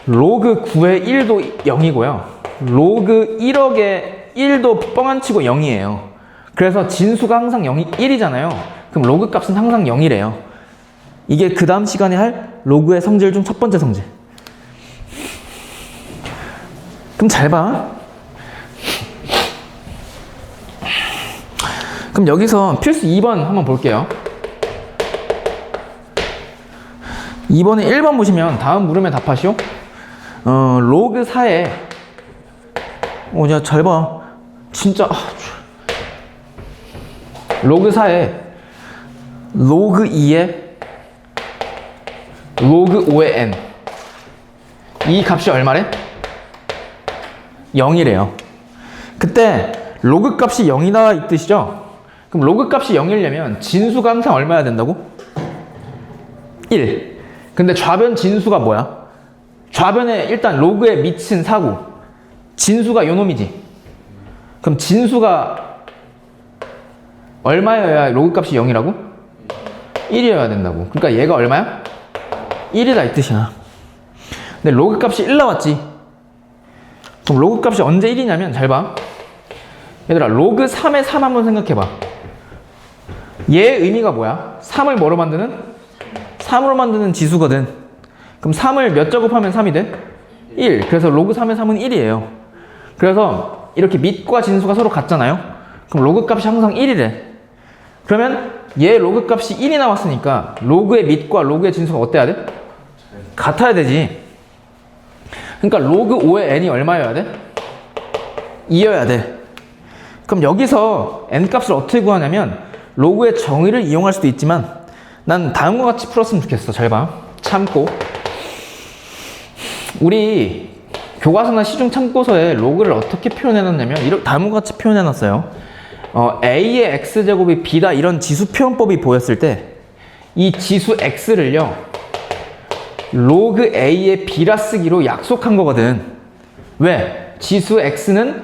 로그 9의 1도 0이고요. 로그 1억의 1도 뻥안 치고 0이에요. 그래서 진수가 항상 1이잖아요. 그럼 로그 값은 항상 0이래요. 이게 그 다음 시간에 할 로그의 성질 중 첫 번째 성질. 그럼 잘 봐. 그럼 여기서 필수 2번 한번 볼게요. 2번에 1번 보시면 다음 물음에 답하시오. 로그 4에 야, 잘 봐. 진짜 로그 4에 로그 2에 로그 5의 n, 이 값이 얼마래? 0이래요. 그때 로그 값이 0이다 이 뜻이죠? 그럼 로그 값이 0이려면 진수가 항상 얼마야 된다고? 1. 근데 좌변 진수가 뭐야? 좌변에 일단 로그에 미친 사구, 진수가 요놈이지. 그럼 진수가 얼마여야 로그 값이 0이라고? 1이어야 된다고. 그러니까 얘가 얼마야? 1이다 이 뜻이야. 근데 로그 값이 1 나왔지. 그럼 로그 값이 언제 1이냐면 잘 봐. 얘들아, 로그 3의 3 한번 생각해봐. 얘의 의미가 뭐야? 3을 뭐로 만드는? 3으로 만드는 지수거든. 그럼 3을 몇 제곱하면 3이 돼? 1. 그래서 로그 3의 3은 1이에요. 그래서 이렇게 밑과 진수가 서로 같잖아요. 그럼 로그 값이 항상 1이래. 그러면 얘 로그 값이 1이 나왔으니까 로그의 밑과 로그의 진수가 어때야 돼? 같아야 되지. 그러니까 로그 5의 n이 얼마여야 돼? 2여야 돼. 그럼 여기서 n 값을 어떻게 구하냐면 로그의 정의를 이용할 수도 있지만 난 다음과 같이 풀었으면 좋겠어. 잘 봐. 참고. 우리 교과서나 시중 참고서에 로그를 어떻게 표현해놨냐면 다음과 같이 표현해놨어요. a의 x제곱이 b다, 이런 지수 표현법이 보였을 때 이 지수 x를요 로그 A의 B라 쓰기로 약속한 거거든. 왜? 지수 X는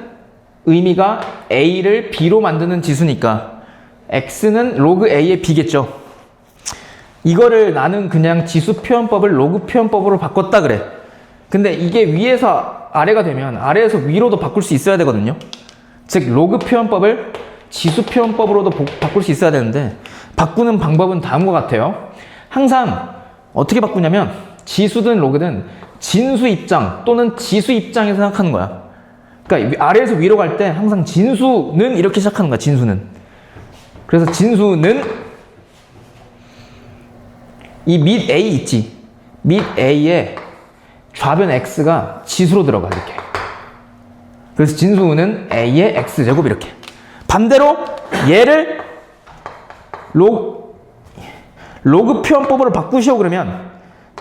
의미가 A를 B로 만드는 지수니까 X는 로그 A의 B겠죠. 이거를 나는 그냥 지수 표현법을 로그 표현법으로 바꿨다 그래. 근데 이게 위에서 아래가 되면 아래에서 위로도 바꿀 수 있어야 되거든요. 즉 로그 표현법을 지수 표현법으로도 바꿀 수 있어야 되는데 바꾸는 방법은 다음과 같아요. 항상 어떻게 바꾸냐면 지수든 로그든 진수 입장 또는 지수 입장에서 생각하는 거야. 그러니까 아래에서 위로 갈 때 항상 진수는 이렇게 시작하는 거야. 진수는. 그래서 진수는 이 밑 A 있지. 밑 A에 좌변 X가 지수로 들어가 이렇게. 그래서 진수는 A의 X제곱 이렇게. 반대로 얘를 로그 표현법으로 바꾸시오 그러면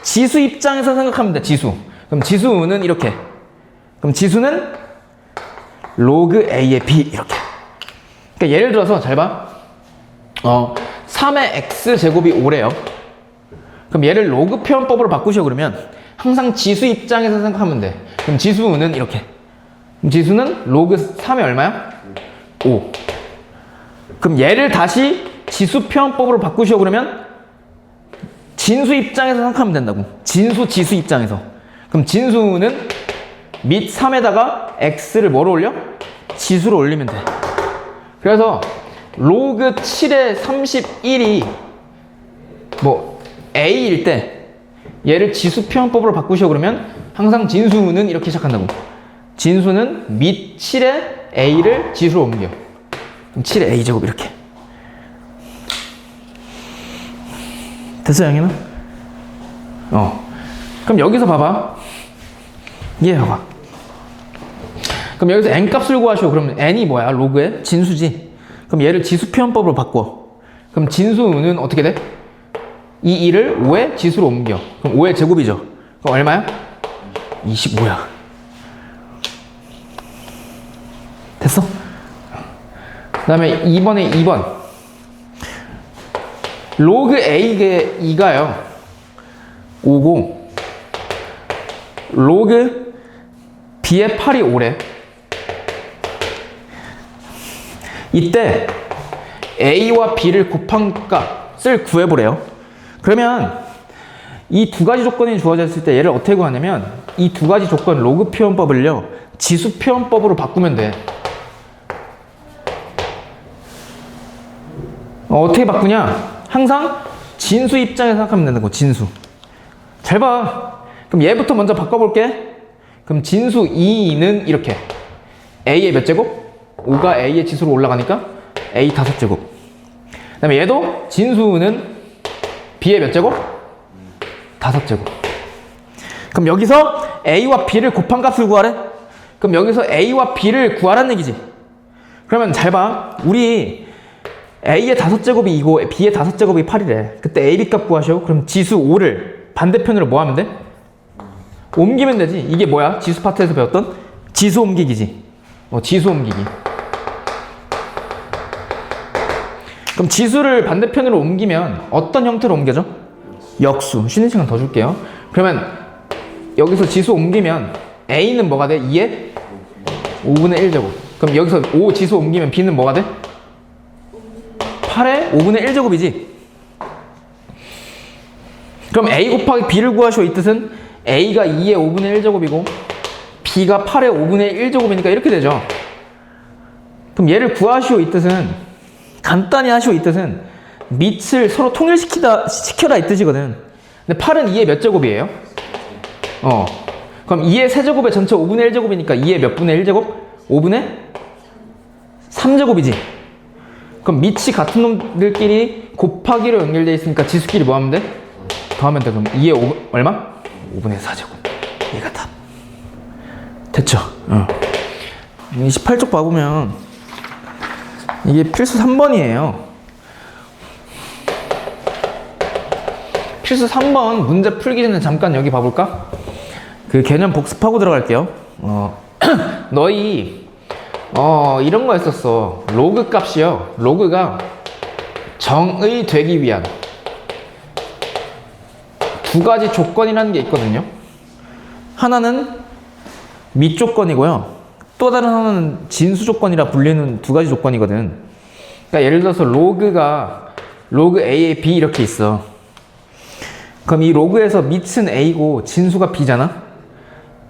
지수 입장에서 생각하면 돼. 지수. 그럼 지수는 이렇게. 그럼 지수는 로그 A의 B 이렇게. 그러니까 예를 들어서 잘 봐. 3의 X제곱이 5래요. 그럼 얘를 로그 표현법으로 바꾸시오 그러면 항상 지수 입장에서 생각하면 돼. 그럼 지수는 이렇게. 그럼 지수는 로그 3이 얼마야? 5. 그럼 얘를 다시 지수 표현법으로 바꾸시오 그러면 진수 입장에서 생각하면 된다고. 진수 지수 입장에서. 그럼 진수는 밑 3에다가 x를 뭐로 올려? 지수로 올리면 돼. 그래서 로그 7의 31이 뭐 a일 때 얘를 지수 표현법으로 바꾸시오 그러면 항상 진수는 이렇게 시작한다고. 진수는 밑 7의 a를 지수로 옮겨. 그럼 7의 a제곱 이렇게. 됐어, 양이는? 그럼 여기서 봐봐. 얘 봐봐. 그럼 여기서 n 값을 구하시오. 그러면 n이 뭐야? 로그의 진수지. 그럼 얘를 지수 표현법으로 바꿔. 그럼 진수는 어떻게 돼? 이 2를 5의 지수로 옮겨. 그럼 5의 제곱이죠. 그럼 얼마야? 25야. 됐어? 그 다음에 2번. 로그 A의 2가요. 5고 로그 B의 8이 5래. 이때 A와 B를 곱한 값을 구해보래요. 그러면 이 두 가지 조건이 주어졌을 때 얘를 어떻게 구하냐면 이 두 가지 조건 로그 표현법을요 지수 표현법으로 바꾸면 돼. 어떻게 바꾸냐? 항상 진수 입장에서 생각하면 된다고. 진수. 잘 봐. 그럼 얘부터 먼저 바꿔볼게. 그럼 진수 2는 이렇게. A의 몇 제곱? 5가 A의 지수로 올라가니까 A 5제곱. 그 다음에 얘도 진수는 B의 몇 제곱? 5제곱. 그럼 여기서 A와 B를 곱한 값을 구하래? 그럼 여기서 A와 B를 구하라는 얘기지. 그러면 잘 봐. 우리 A의 5제곱이 2고 B의 5제곱이 8이래. 그때 A, B 값 구하셔. 그럼 지수 5를 반대편으로 뭐 하면 돼? 옮기면 되지. 이게 뭐야? 지수 파트에서 배웠던 지수 옮기기지. 지수 옮기기. 그럼 지수를 반대편으로 옮기면 어떤 형태로 옮겨져? 역수. 쉬는 시간 더 줄게요. 그러면 여기서 지수 옮기면 A는 뭐가 돼? 2의 5분의 1제곱. 그럼 여기서 5 지수 옮기면 B는 뭐가 돼? 8의 5분의 1제곱이지. 그럼 A 곱하기 B를 구하시오. 이 뜻은 A가 2의 5분의 1제곱이고 B가 8의 5분의 1제곱이니까 이렇게 되죠. 그럼 얘를 구하시오. 이 뜻은 간단히 하시오. 이 뜻은 밑을 서로 시켜라 이 뜻이거든. 근데 8은 2의 몇 제곱이에요? 그럼 2의 세제곱의 전체 5분의 1제곱이니까 2의 몇 분의 1제곱? 5분의 3제곱이지. 그럼 밑이 같은 놈들끼리 곱하기로 연결되어 있으니까 지수끼리 뭐 하면 돼? 더하면 돼. 그럼 2의 5, 얼마? 5분의 4제곱. 얘가 답. 됐죠? 28쪽 봐보면 이게 필수 3번이에요. 필수 3번 문제 풀기 전에 잠깐 여기 봐볼까? 그 개념 복습하고 들어갈게요. 너희 이런 거 했었어. 로그 값이요. 로그가 정의 되기 위한 두 가지 조건이라는 게 있거든요. 하나는 밑 조건이고요. 또 다른 하나는 진수 조건이라 불리는 두 가지 조건이거든. 그러니까 예를 들어서 로그 A에 B 이렇게 있어. 그럼 이 로그에서 밑은 A고 진수가 B잖아?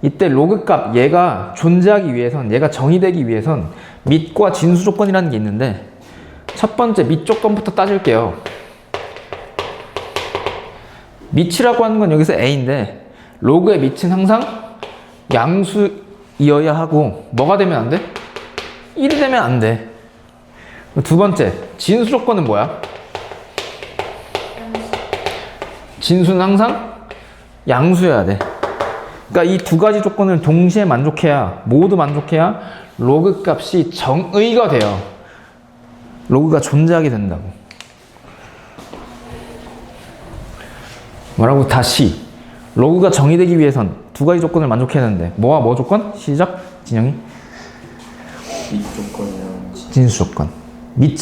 이때 로그 값 얘가 존재하기 위해선, 얘가 정의되기 위해선 밑과 진수 조건이라는 게 있는데 첫 번째 밑 조건부터 따질게요. 밑이라고 하는 건 여기서 A인데 로그의 밑은 항상 양수이어야 하고 뭐가 되면 안 돼? 1이 되면 안 돼. 두 번째 진수 조건은 뭐야? 진수는 항상 양수여야 돼. 그러니까 이 두 가지 조건을 동시에 만족해야, 모두 만족해야 로그 값이 정의가 돼요. 로그가 존재하게 된다고. 뭐라고? 다시 로그가 정의되기 위해선 두 가지 조건을 만족해야 되는데 뭐와 뭐 조건? 시작 진영이. 밑 조건이랑 진수 조건. 밑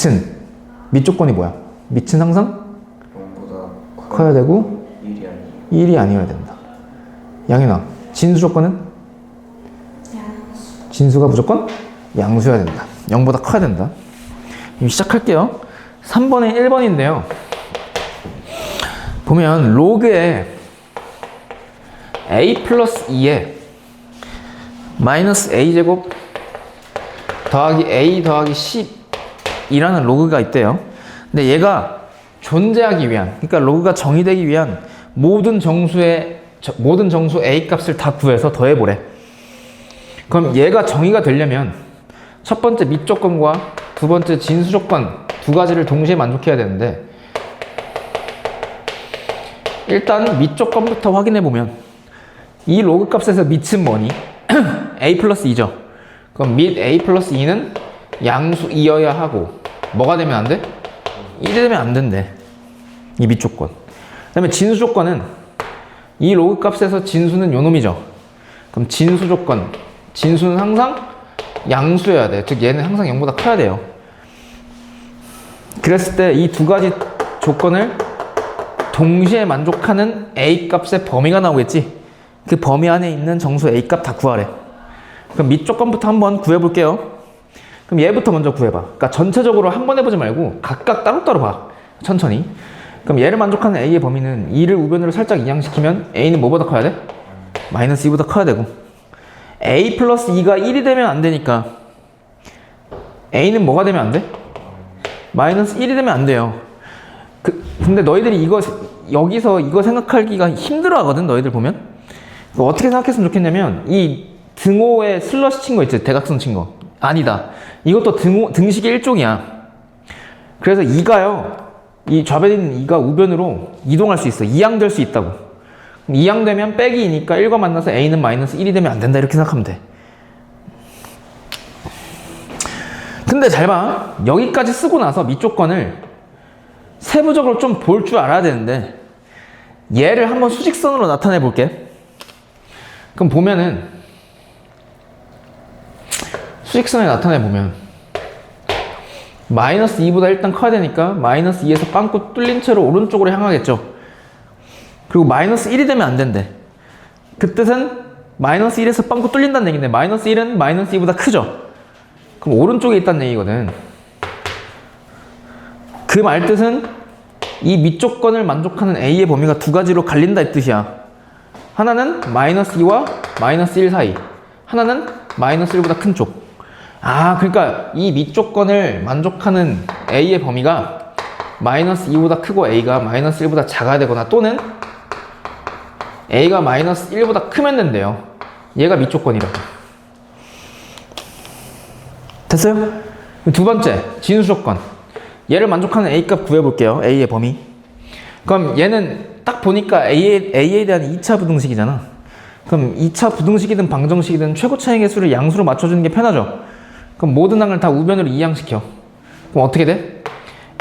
조건이 뭐야? 밑은 항상 0보다 커야 되고 1이 아니어야 된다. 양현아, 진수 조건은? 진수가 무조건 양수여야 된다. 0보다 커야 된다. 시작할게요. 3번에 1번인데요. 보면 로그에 a 플러스 2에 마이너스 a제곱 더하기 a 더하기 10이라는 로그가 있대요. 근데 얘가 존재하기 위한, 그러니까 로그가 정의되기 위한 모든 정수 a 값을 다 구해서 더해보래. 그럼 얘가 정의가 되려면 첫 번째 밑 조건과 두 번째 진수 조건 두 가지를 동시에 만족해야 되는데 일단 밑 조건부터 확인해 보면 이 로그 값에서 밑은 뭐니? a 플러스 2죠. 그럼 밑 a 플러스 2는 양수이어야 하고 뭐가 되면 안 돼? 1이 되면 안 된대. 이 밑 조건. 그 다음에 진수 조건은 이 로그 값에서 진수는 요 놈이죠. 그럼 진수 조건. 진수는 항상 양수여야 돼. 즉 얘는 항상 0보다 커야 돼요. 그랬을 때 이 두 가지 조건을 동시에 만족하는 a 값의 범위가 나오겠지. 그 범위 안에 있는 정수 a 값 다 구하래. 그럼 밑 조건부터 한번 구해볼게요. 그럼 얘부터 먼저 구해봐. 그러니까 전체적으로 한 번 해보지 말고 각각 따로따로 봐. 천천히. 그럼 얘를 만족하는 a의 범위는 2를 우변으로 살짝 이항시키면 a는 뭐보다 커야 돼? 마이너스 2보다 커야 되고 a 플러스 2가 1이 되면 안 되니까 a는 뭐가 되면 안 돼? 마이너스 1이 되면 안 돼요. 근데 너희들이 여기서 이거 생각하기가 힘들어 하거든, 너희들 보면. 어떻게 생각했으면 좋겠냐면, 이 등호에 슬러시 친 거 있지, 대각선 친 거. 아니다. 이것도 등식의 일종이야. 그래서 2가요, 이 좌변에 있는 2가 우변으로 이동할 수 있어. 이항될 수 있다고. 이항되면 빼기 2니까 1과 만나서 a는 마이너스 1이 되면 안 된다. 이렇게 생각하면 돼. 근데 잘 봐. 여기까지 쓰고 나서 밑 조건을 세부적으로 좀 볼 줄 알아야 되는데 얘를 한번 수직선으로 나타내 볼게. 그럼 보면은 수직선에 나타내 보면 마이너스 2보다 일단 커야 되니까 마이너스 2에서 빵꾸 뚫린 채로 오른쪽으로 향하겠죠. 그리고 마이너스 1이 되면 안 된대. 그 뜻은 마이너스 1에서 빵꾸 뚫린다는 얘기인데 마이너스 1은 마이너스 2보다 크죠. 그럼 오른쪽에 있다는 얘기거든. 그 말 뜻은 이 밑 조건을 만족하는 a의 범위가 두 가지로 갈린다 이 뜻이야. 하나는 마이너스 2와 마이너스 1 사이, 하나는 마이너스 1보다 큰 쪽. 아, 그러니까 이 밑 조건을 만족하는 a의 범위가 마이너스 2보다 크고 a가 마이너스 1보다 작아야 되거나 또는 a가 마이너스 1보다 크면 된대요. 얘가 밑 조건이라고. 됐어요? 두 번째, 진수 조건. 얘를 만족하는 a 값 구해볼게요. a의 범위. 그럼 얘는 딱 보니까 a에 대한 2차 부등식이잖아. 그럼 2차 부등식이든 방정식이든 최고 차이 개수를 양수로 맞춰주는 게 편하죠. 그럼 모든 항을 다 우변으로 이항시켜. 그럼 어떻게 돼?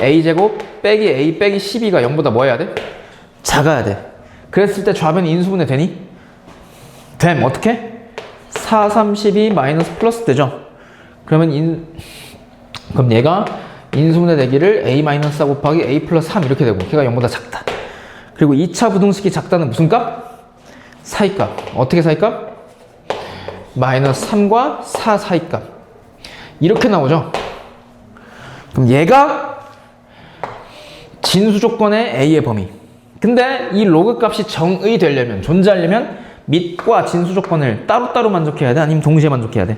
a제곱 빼기 a 빼기 12가 0보다 뭐 해야 돼? 작아야 돼. 그랬을 때 좌변이 인수분해 되니? 됨. 어떻게? 4, 3, 12 마이너스 플러스 되죠. 그러면 그럼 얘가 인수분해 되기를 a-4 곱하기 a 플러스 3 이렇게 되고 걔가 0보다 작다. 그리고 2차 부등식이 작다는 무슨 값? 사이값. 어떻게 사이값? 마이너스 3과 4 사이값. 이렇게 나오죠. 그럼 얘가 진수 조건의 A의 범위. 근데 이 로그 값이 정의 되려면, 존재하려면 밑과 진수 조건을 따로따로 만족해야 돼? 아니면 동시에 만족해야 돼?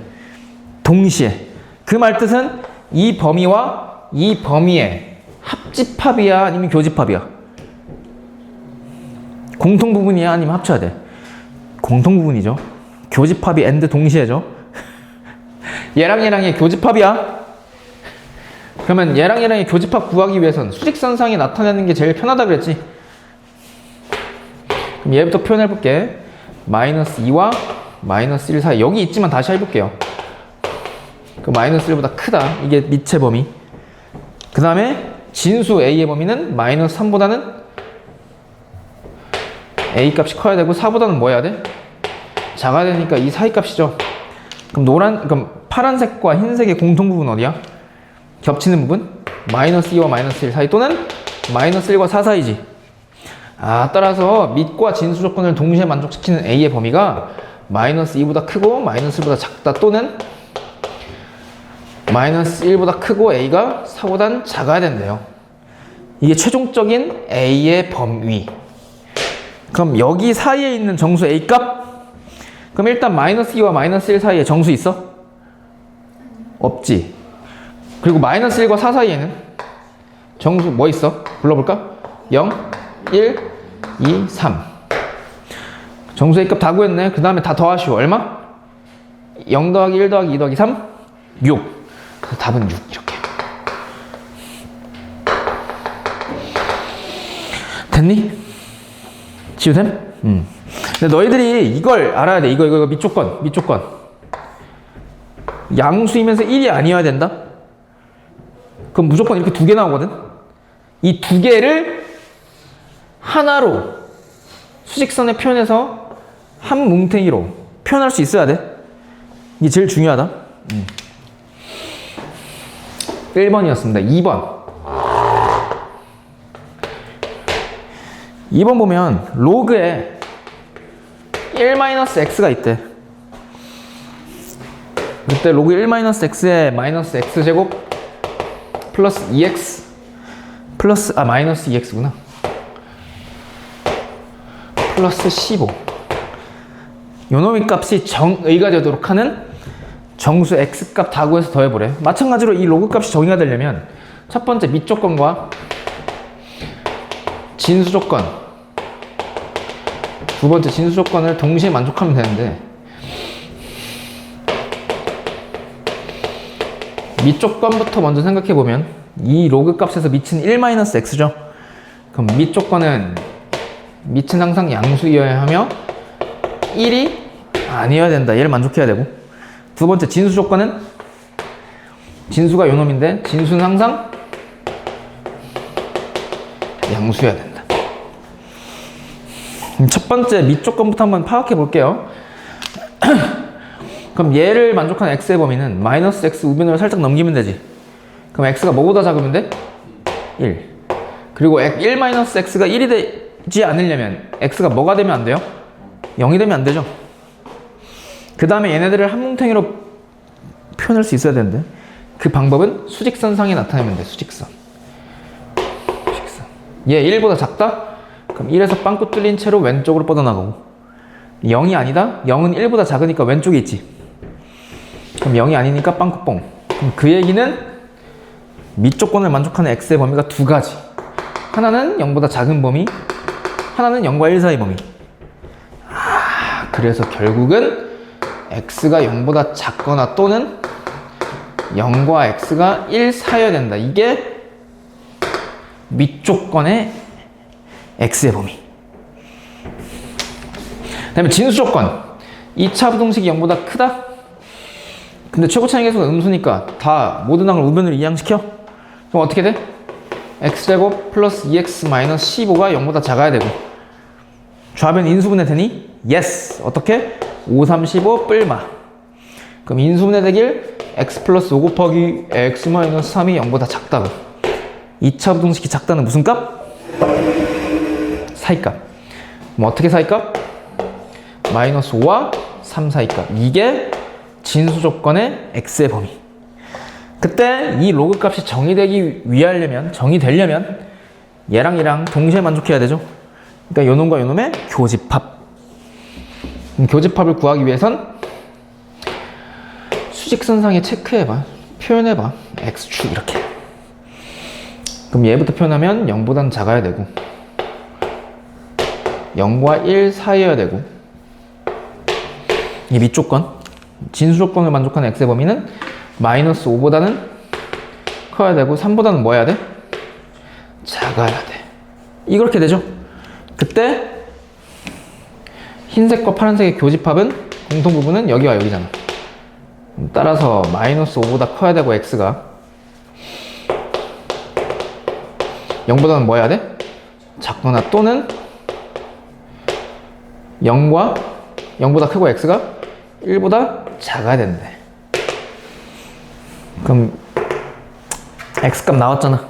동시에. 그 말 뜻은 이 범위와 이 범위의 합집합이야? 아니면 교집합이야? 공통 부분이야? 아니면 합쳐야 돼? 공통 부분이죠. 교집합이 and 동시에죠. 얘랑 얘랑의 교집합이야. 그러면 얘랑 얘랑의 교집합 구하기 위해선 수직선상에 나타내는 게 제일 편하다 그랬지. 그럼 얘부터 표현해 볼게. 마이너스 2와 마이너스 1 사이. 여기 있지만 다시 해볼게요. 그 마이너스 1보다 크다. 이게 밑의 범위. 그 다음에 진수 A의 범위는 마이너스 3보다는 A 값이 커야 되고 4보다는 뭐 해야 돼? 작아야 되니까 이 사이 값이죠. 그럼 파란색과 흰색의 공통 부분 어디야? 겹치는 부분? 마이너스 2와 마이너스 1 사이 또는 마이너스 1과 4 사이지. 따라서 밑과 진수 조건을 동시에 만족시키는 A의 범위가 마이너스 2보다 크고 마이너스 1보다 작다 또는 마이너스 1보다 크고 A가 4보단 작아야 된대요. 이게 최종적인 A의 범위. 그럼 여기 사이에 있는 정수 A 값? 그럼 일단 마이너스 2와 마이너스 1 사이에 정수 있어? 없지. 그리고 마이너스 1과 4 사이에는 정수 뭐 있어? 불러볼까? 0, 1, 2, 3. 정수 A 값 다 구했네. 그 다음에 다 더하시오. 얼마? 0 더하기 1 더하기 2 더하기 3? 6. 그래서 답은 6 이렇게. 됐니? 지우됨? 근데 너희들이 이걸 알아야 돼. 이거 밑조건. 양수이면서 1이 아니어야 된다? 그럼 무조건 이렇게 두 개 나오거든? 이 두 개를 하나로 수직선에 표현해서 한 뭉탱이로 표현할 수 있어야 돼. 이게 제일 중요하다. 1번이었습니다. 2번 보면 로그에 1-x가 있대. 그때 로그 1-x에 마이너스 x제곱 플러스 2x 플러스 마이너스 2x구나. 플러스 15. 요놈의 값이 정의가 되도록 하는 정수 x값 다 구해서 더해보래. 마찬가지로 이 로그 값이 정의가 되려면 첫 번째 밑조건과 진수 조건, 두 번째 진수 조건을 동시에 만족하면 되는데 밑조건부터 먼저 생각해보면 이 로그 값에서 밑은 1-x죠. 그럼 밑조건은 밑은 항상 양수이어야 하며 1이 아니어야 된다. 얘를 만족해야 되고, 두 번째 진수 조건은 진수가 요놈인데 진수는 항상 양수여야 된다. 첫 번째 밑조건부터 한번 파악해 볼게요. 그럼 얘를 만족하는 x의 범위는 마이너스 x 우변으로 살짝 넘기면 되지. 그럼 x가 뭐보다 작으면 돼? 1. 그리고 1-x가 1이 되지 않으려면 x가 뭐가 되면 안 돼요? 0이 되면 안 되죠. 그 다음에 얘네들을 한 뭉탱이로 표현할 수 있어야 되는데 그 방법은 수직선상에 나타내면 돼. 수직선. 얘 1보다 작다? 그럼 1에서 빵꾸 뚫린 채로 왼쪽으로 뻗어나가고, 0이 아니다? 0은 1보다 작으니까 왼쪽에 있지. 그럼 0이 아니니까 빵꾸뽕. 그럼 그 얘기는 밑조건을 만족하는 x의 범위가 두 가지. 하나는 0보다 작은 범위, 하나는 0과 1 사이 범위. 그래서 결국은 x가 0보다 작거나 또는 0과 x가 1 사이여야 된다. 이게 밑조건의 x의 범위. 그 다음에 진수 조건. 2차 부등식이 0보다 크다? 근데 최고 차이 계수가 음수니까 다 모든 항을 우변으로 이항시켜? 그럼 어떻게 돼? x제곱 플러스 2x 마이너스 15가 0보다 작아야 되고, 좌변 인수분해 되니? yes. 어떻게? 5, 3, 15 뿔마. 그럼 인수분해 되길 x 플러스 5 곱하기 x 마이너스 3이 0보다 작다고. 2차 부등식이 작다는 무슨 값? 사이값. 그럼 어떻게 사이값? 마이너스 5와 3 사이값. 이게 진수 조건의 x의 범위. 그때 이 로그 값이 정의되려면 얘랑 얘랑 동시에 만족해야 되죠. 그러니까 요놈과 요놈의 교집합. 교집합을 구하기 위해선 수직선상에 체크해봐. 표현해봐. x축 이렇게. 그럼 얘부터 표현하면 0보다는 작아야 되고 0과 1 사이여야 되고 이 밑조건 진수 조건을 만족하는 x의 범위는 마이너스 5보다는 커야 되고 3보다는 뭐 해야 돼? 작아야 돼. 이렇게 되죠. 그때 흰색과 파란색의 교집합은 공통부분은 여기와 여기잖아. 따라서 마이너스 5보다 커야 되고 x가 0보다는 뭐 해야 돼? 작거나 또는 0보다 크고 x가 1보다 작아야 된대. 그럼 x값 나왔잖아.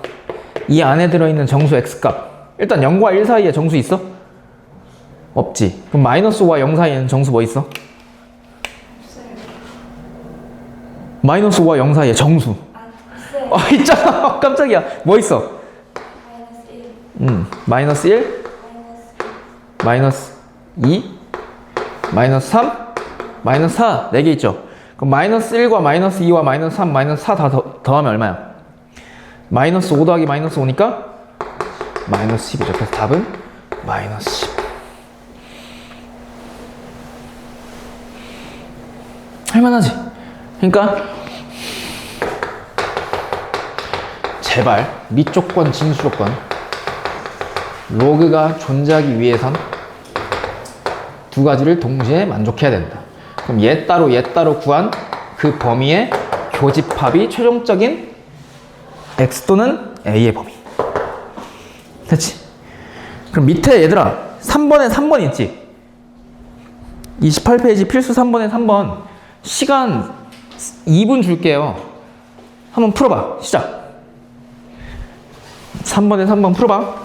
이 안에 들어있는 정수 x값. 일단 0과 1 사이에 정수 있어? 없지. 그럼 마이너스 5와 0 사이에는 정수 뭐 있어? 마이너스 5와 0 사이에 정수. 있잖아. 깜짝이야. 뭐 있어? 마이너스 1, 마이너스 2, 마이너스 3, 마이너스 4. 4개 있죠. 그럼 마이너스 1과 마이너스 2와 마이너스 3, 마이너스 4 다 더하면 얼마야? 마이너스 5 더하기 마이너스 5니까 마이너스 10이죠. 그래서 답은 마이너스 10. 할만하지? 그러니까 제발 밑조건, 진수조건 로그가 존재하기 위해선 두 가지를 동시에 만족해야 된다. 그럼 얘 따로 구한 그 범위의 교집합이 최종적인 x 또는 a의 범위. 됐지? 그럼 밑에 얘들아 3번에 3번 있지? 28페이지 필수 3번에 3번 시간 2분 줄게요. 한번 풀어봐. 시작. 3번에 3번 풀어봐.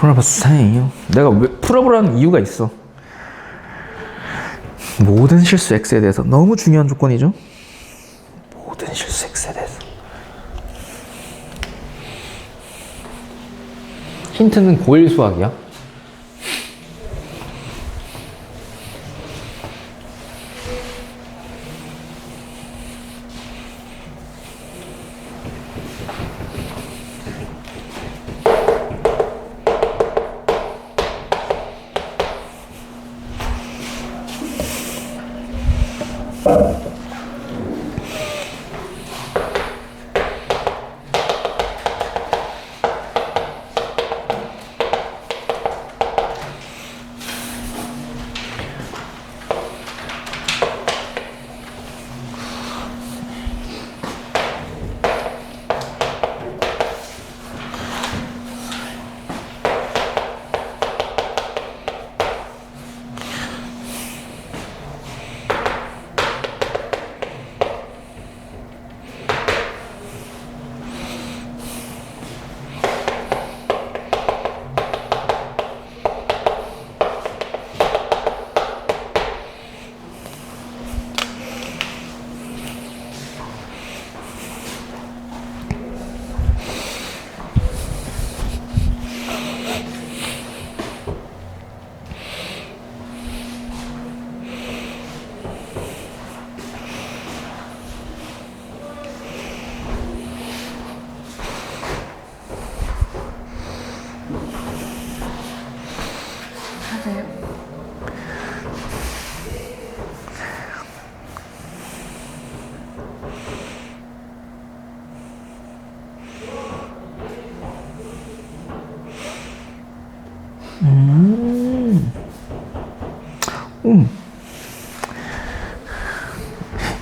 풀어봤어요. 내가 왜 풀어보라는 이유가 있어. 모든 실수 x에 대해서 너무 중요한 조건이죠. 모든 실수 x에 대해서. 힌트는 고1 수학이야.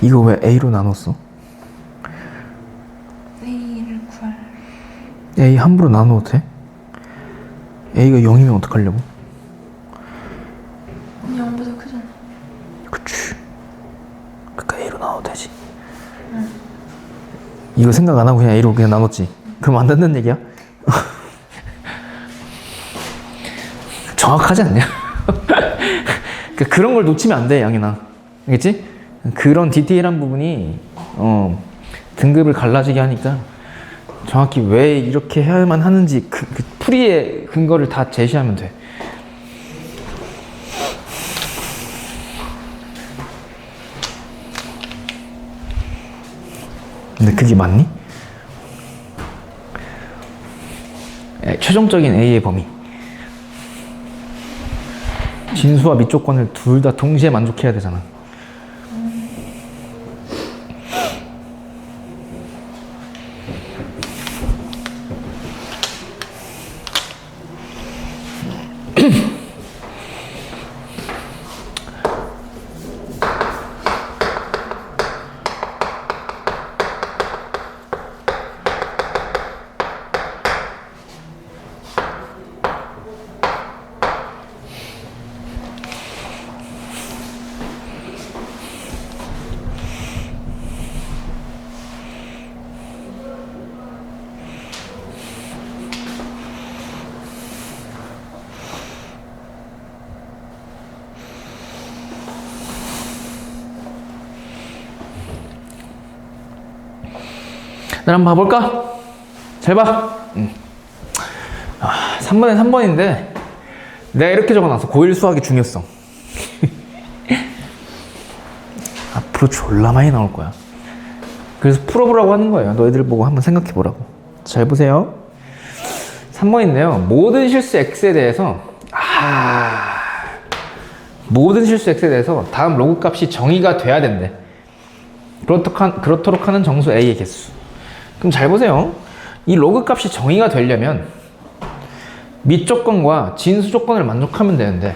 이거 왜 A로 나눴어? A를 구할. A 함부로 나눠도 돼? A가 0이면 어떡하려고? 0보다 크잖아. 그치. 그러니까 A로 나눠도 되지. 이거 생각 안 하고 그냥 A로 그냥 나눴지. 그럼 안 된다는 얘기야? 정확하지 않냐? 그러니까 그런 걸 놓치면 안 돼, 양현아. 알겠지? 그런 디테일한 부분이 등급을 갈라지게 하니까 정확히 왜 이렇게 해야만 하는지 그 풀이의 근거를 다 제시하면 돼. 근데 그게 맞니? 최종적인 A의 범위. 진수와 밑조건을 둘 다 동시에 만족해야 되잖아. 나 한번 봐볼까? 잘 봐. 3번에 3번인데 내가 이렇게 적어놨어. 고1 수학의 중요성. 앞으로 졸라 많이 나올 거야. 그래서 풀어보라고 하는 거예요. 너희들 보고 한번 생각해보라고. 잘 보세요. 3번인데요. 모든 실수 x에 대해서 모든 실수 x에 대해서 다음 로그 값이 정의가 돼야 된대. 그렇도록 하는 정수 a의 개수. 그럼 잘 보세요. 이 로그 값이 정의가 되려면 밑 조건과 진수 조건을 만족하면 되는데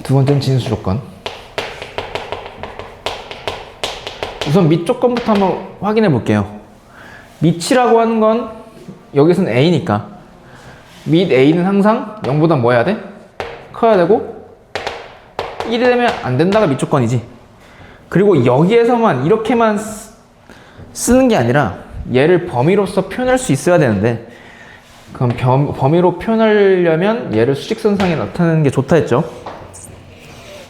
두 번째는 진수 조건. 우선 밑 조건부터 한번 확인해 볼게요. 밑이라고 하는 건 여기서는 a니까 밑 a는 항상 0보다 뭐 해야 돼? 커야 되고 1이 되면 안 된다가 밑 조건이지. 그리고 여기에서만 이렇게만 쓰는 게 아니라 얘를 범위로서 표현할 수 있어야 되는데 그럼 범위로 표현하려면 얘를 수직선상에 나타내는 게 좋다 했죠.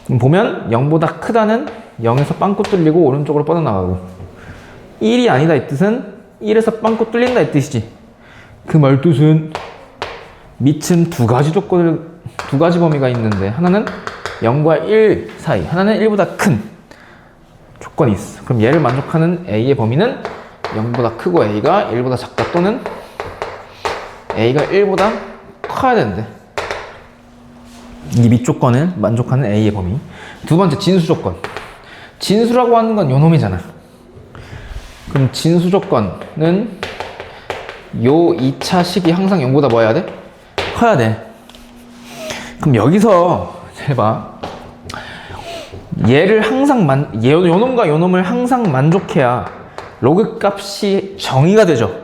그럼 보면 0보다 크다는 0에서 빵꾸 뚫리고 오른쪽으로 뻗어나가고 1이 아니다 이 뜻은 1에서 빵꾸 뚫린다 이 뜻이지. 그 말뜻은 밑은 두 가지 범위가 있는데 하나는 0과 1 사이, 하나는 1보다 큰 조건이 있어. 그럼 얘를 만족하는 A의 범위는 0보다 크고 A가 1보다 작다 또는 A가 1보다 커야 되는데 이 밑 조건을 만족하는 A의 범위. 두 번째 진수 조건. 진수라고 하는 건 요 놈이잖아. 그럼 진수 조건은 요 2차 식이 항상 0보다 뭐 해야 돼? 커야 돼. 그럼 여기서 잘 봐. 얘를 항상 요 놈과 요 놈을 항상 만족해야 로그 값이 정의가 되죠.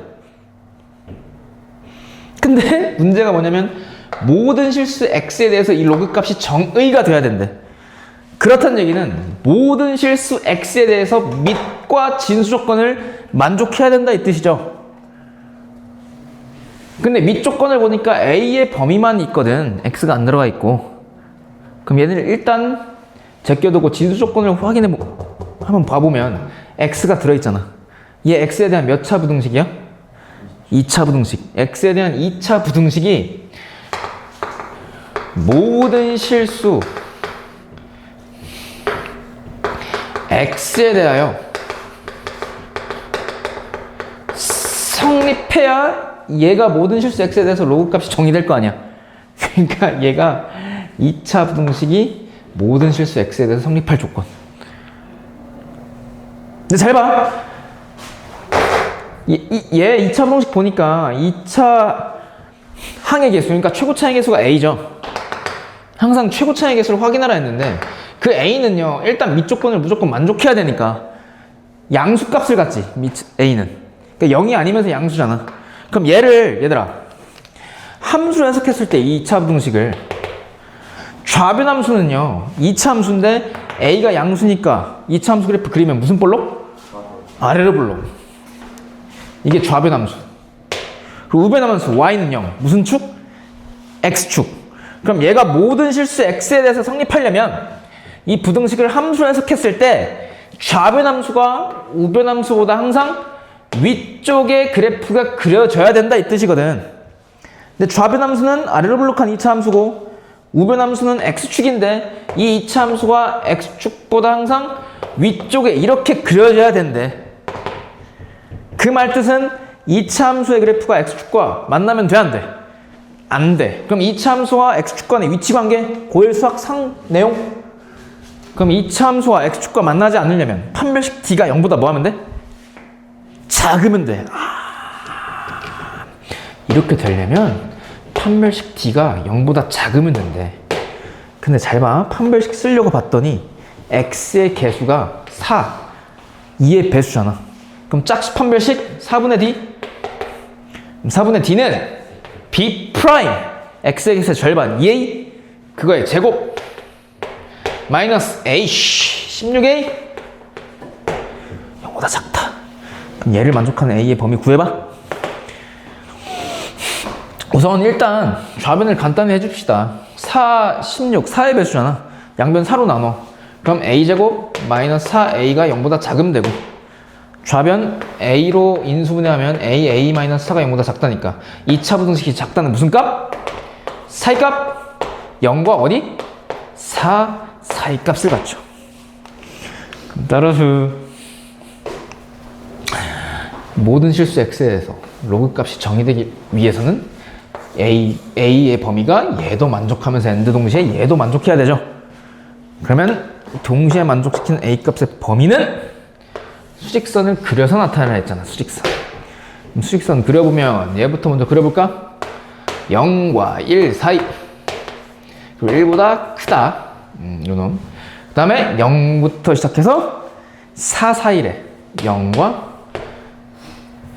근데 문제가 뭐냐면 모든 실수 x에 대해서 이 로그 값이 정의가 돼야 된대. 그렇다는 얘기는 모든 실수 x에 대해서 밑과 진수 조건을 만족해야 된다 이 뜻이죠. 근데 밑 조건을 보니까 a의 범위만 있거든. x가 안 들어가 있고. 그럼 얘네를 일단 제껴두고 진수 조건을 한번 봐보면 x가 들어있잖아. 얘 x에 대한 몇 차 부등식이야? 2차 부등식. x에 대한 2차 부등식이 모든 실수 x에 대하여 성립해야 얘가 모든 실수 x에 대해서 로그 값이 정의될 거 아니야. 그러니까 얘가 2차 부등식이 모든 실수 x에 대해서 성립할 조건. 근데 잘 봐. 얘 2차 부등식 보니까 2차 항의 개수, 그러니까 최고 차의 개수가 A죠. 항상 최고 차의 개수를 확인하라 했는데 그 A는요, 일단 밑 조건을 무조건 만족해야 되니까 양수값을 갖지, A는. 그러니까 0이 아니면서 양수잖아. 그럼 얘들아, 함수로 해석했을 때 이 2차 부등식을 좌변 함수는요, 2차 함수인데 A가 양수니까 2차 함수 그래프 그리면 무슨 볼록? 아래로 볼록. 이게 좌변 함수. 그리고 우변 함수 Y는 0. 무슨 축? X축. 그럼 얘가 모든 실수 X에 대해서 성립하려면 이 부등식을 함수로 해석했을 때 좌변 함수가 우변 함수보다 항상 위쪽에 그래프가 그려져야 된다 이 뜻이거든. 근데 좌변 함수는 아래로 볼록한 2차 함수고 우변 함수는 X축인데 이 2차 함수가 X축보다 항상 위쪽에 이렇게 그려져야 된대. 그 말 뜻은 2차 함수의 그래프가 X축과 만나면 돼, 안 돼? 안 돼. 그럼 2차 함수와 X축 간의 위치 관계, 고일 수학 상 내용? 그럼 2차 함수와 X축과 만나지 않으려면 판별식 D가 0보다 뭐 하면 돼? 작으면 돼. 이렇게 되려면 판별식 D가 0보다 작으면 된대. 근데 잘 봐. 판별식 쓰려고 봤더니 X의 개수가 4, 2의 배수잖아. 그럼 짝수 판별식 4분의 D. 그럼 4분의 D는 B 프라임 X의 개수의 절반 2A 그거의 제곱 마이너스 A 16A 0보다 작다. 그럼 얘를 만족하는 A의 범위 구해봐. 우선 일단 좌변을 간단히 해줍시다. 4, 16, 4의 배수잖아. 양변 4로 나눠. 그럼 A제곱 마이너스 4A가 0보다 작으면 되고 좌변 A로 인수분해하면 A 마이너스 4가 0보다 작다니까 2차 부등식이 작다는 무슨 값? 사이값 0과 어디? 4, 사이값을 갖죠. 그럼 따라서 모든 실수 X에 대해서 로그 값이 정의되기 위해서는 A의 범위가 얘도 만족하면서 엔드 동시에 얘도 만족해야 되죠. 그러면 동시에 만족시키는 A 값의 범위는 수직선을 그려서 나타내라 했잖아. 수직선. 그럼 수직선 그려보면 얘부터 먼저 그려볼까? 0과 1 사이. 그리고 1보다 크다. 요놈. 그 다음에 0부터 시작해서 4 사이래. 0과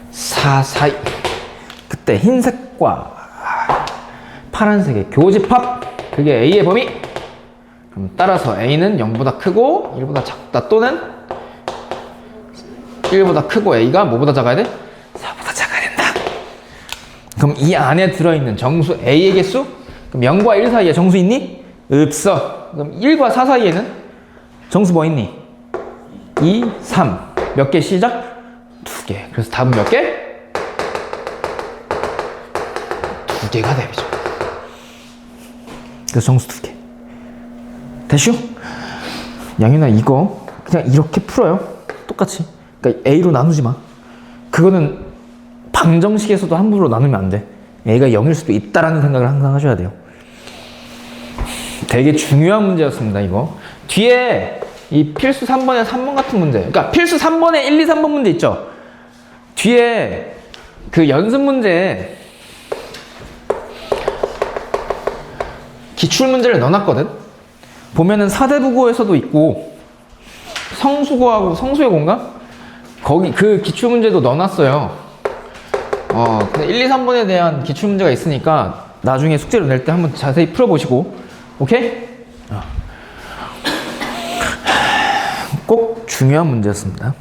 4 사이. 그때 흰색과 파란색의 교집합. 그게 A의 범위. 그럼 따라서 A는 0보다 크고 1보다 작다 또는 1보다 크고 A가 뭐보다 작아야 돼? 4보다 작아야 된다. 그럼 이 안에 들어있는 정수 A의 개수? 그럼 0과 1 사이에 정수 있니? 없어. 그럼 1과 4 사이에는 정수 뭐 있니? 2, 3. 몇 개 시작? 2개. 그래서 답은 몇 개? 2개가 답이죠. 그래서 정수 2개. 됐슈? 양윤아 이거 그냥 이렇게 풀어요. 똑같이. 그러니까 A로 나누지 마. 그거는 방정식에서도 함부로 나누면 안 돼. A가 0일 수도 있다라는 생각을 항상 하셔야 돼요. 되게 중요한 문제였습니다, 이거. 뒤에 이 필수 3번에 3번 같은 문제. 그러니까 필수 3번에 1, 2, 3번 문제 있죠? 뒤에 그 연습 문제에 기출 문제를 넣어놨거든? 보면은 사대부고에서도 있고 성수고하고 성수의 공간? 거기 그 기출 문제도 넣어놨어요. 근데 1, 2, 3번에 대한 기출 문제가 있으니까 나중에 숙제로 낼 때 한번 자세히 풀어보시고 오케이? 꼭 중요한 문제였습니다.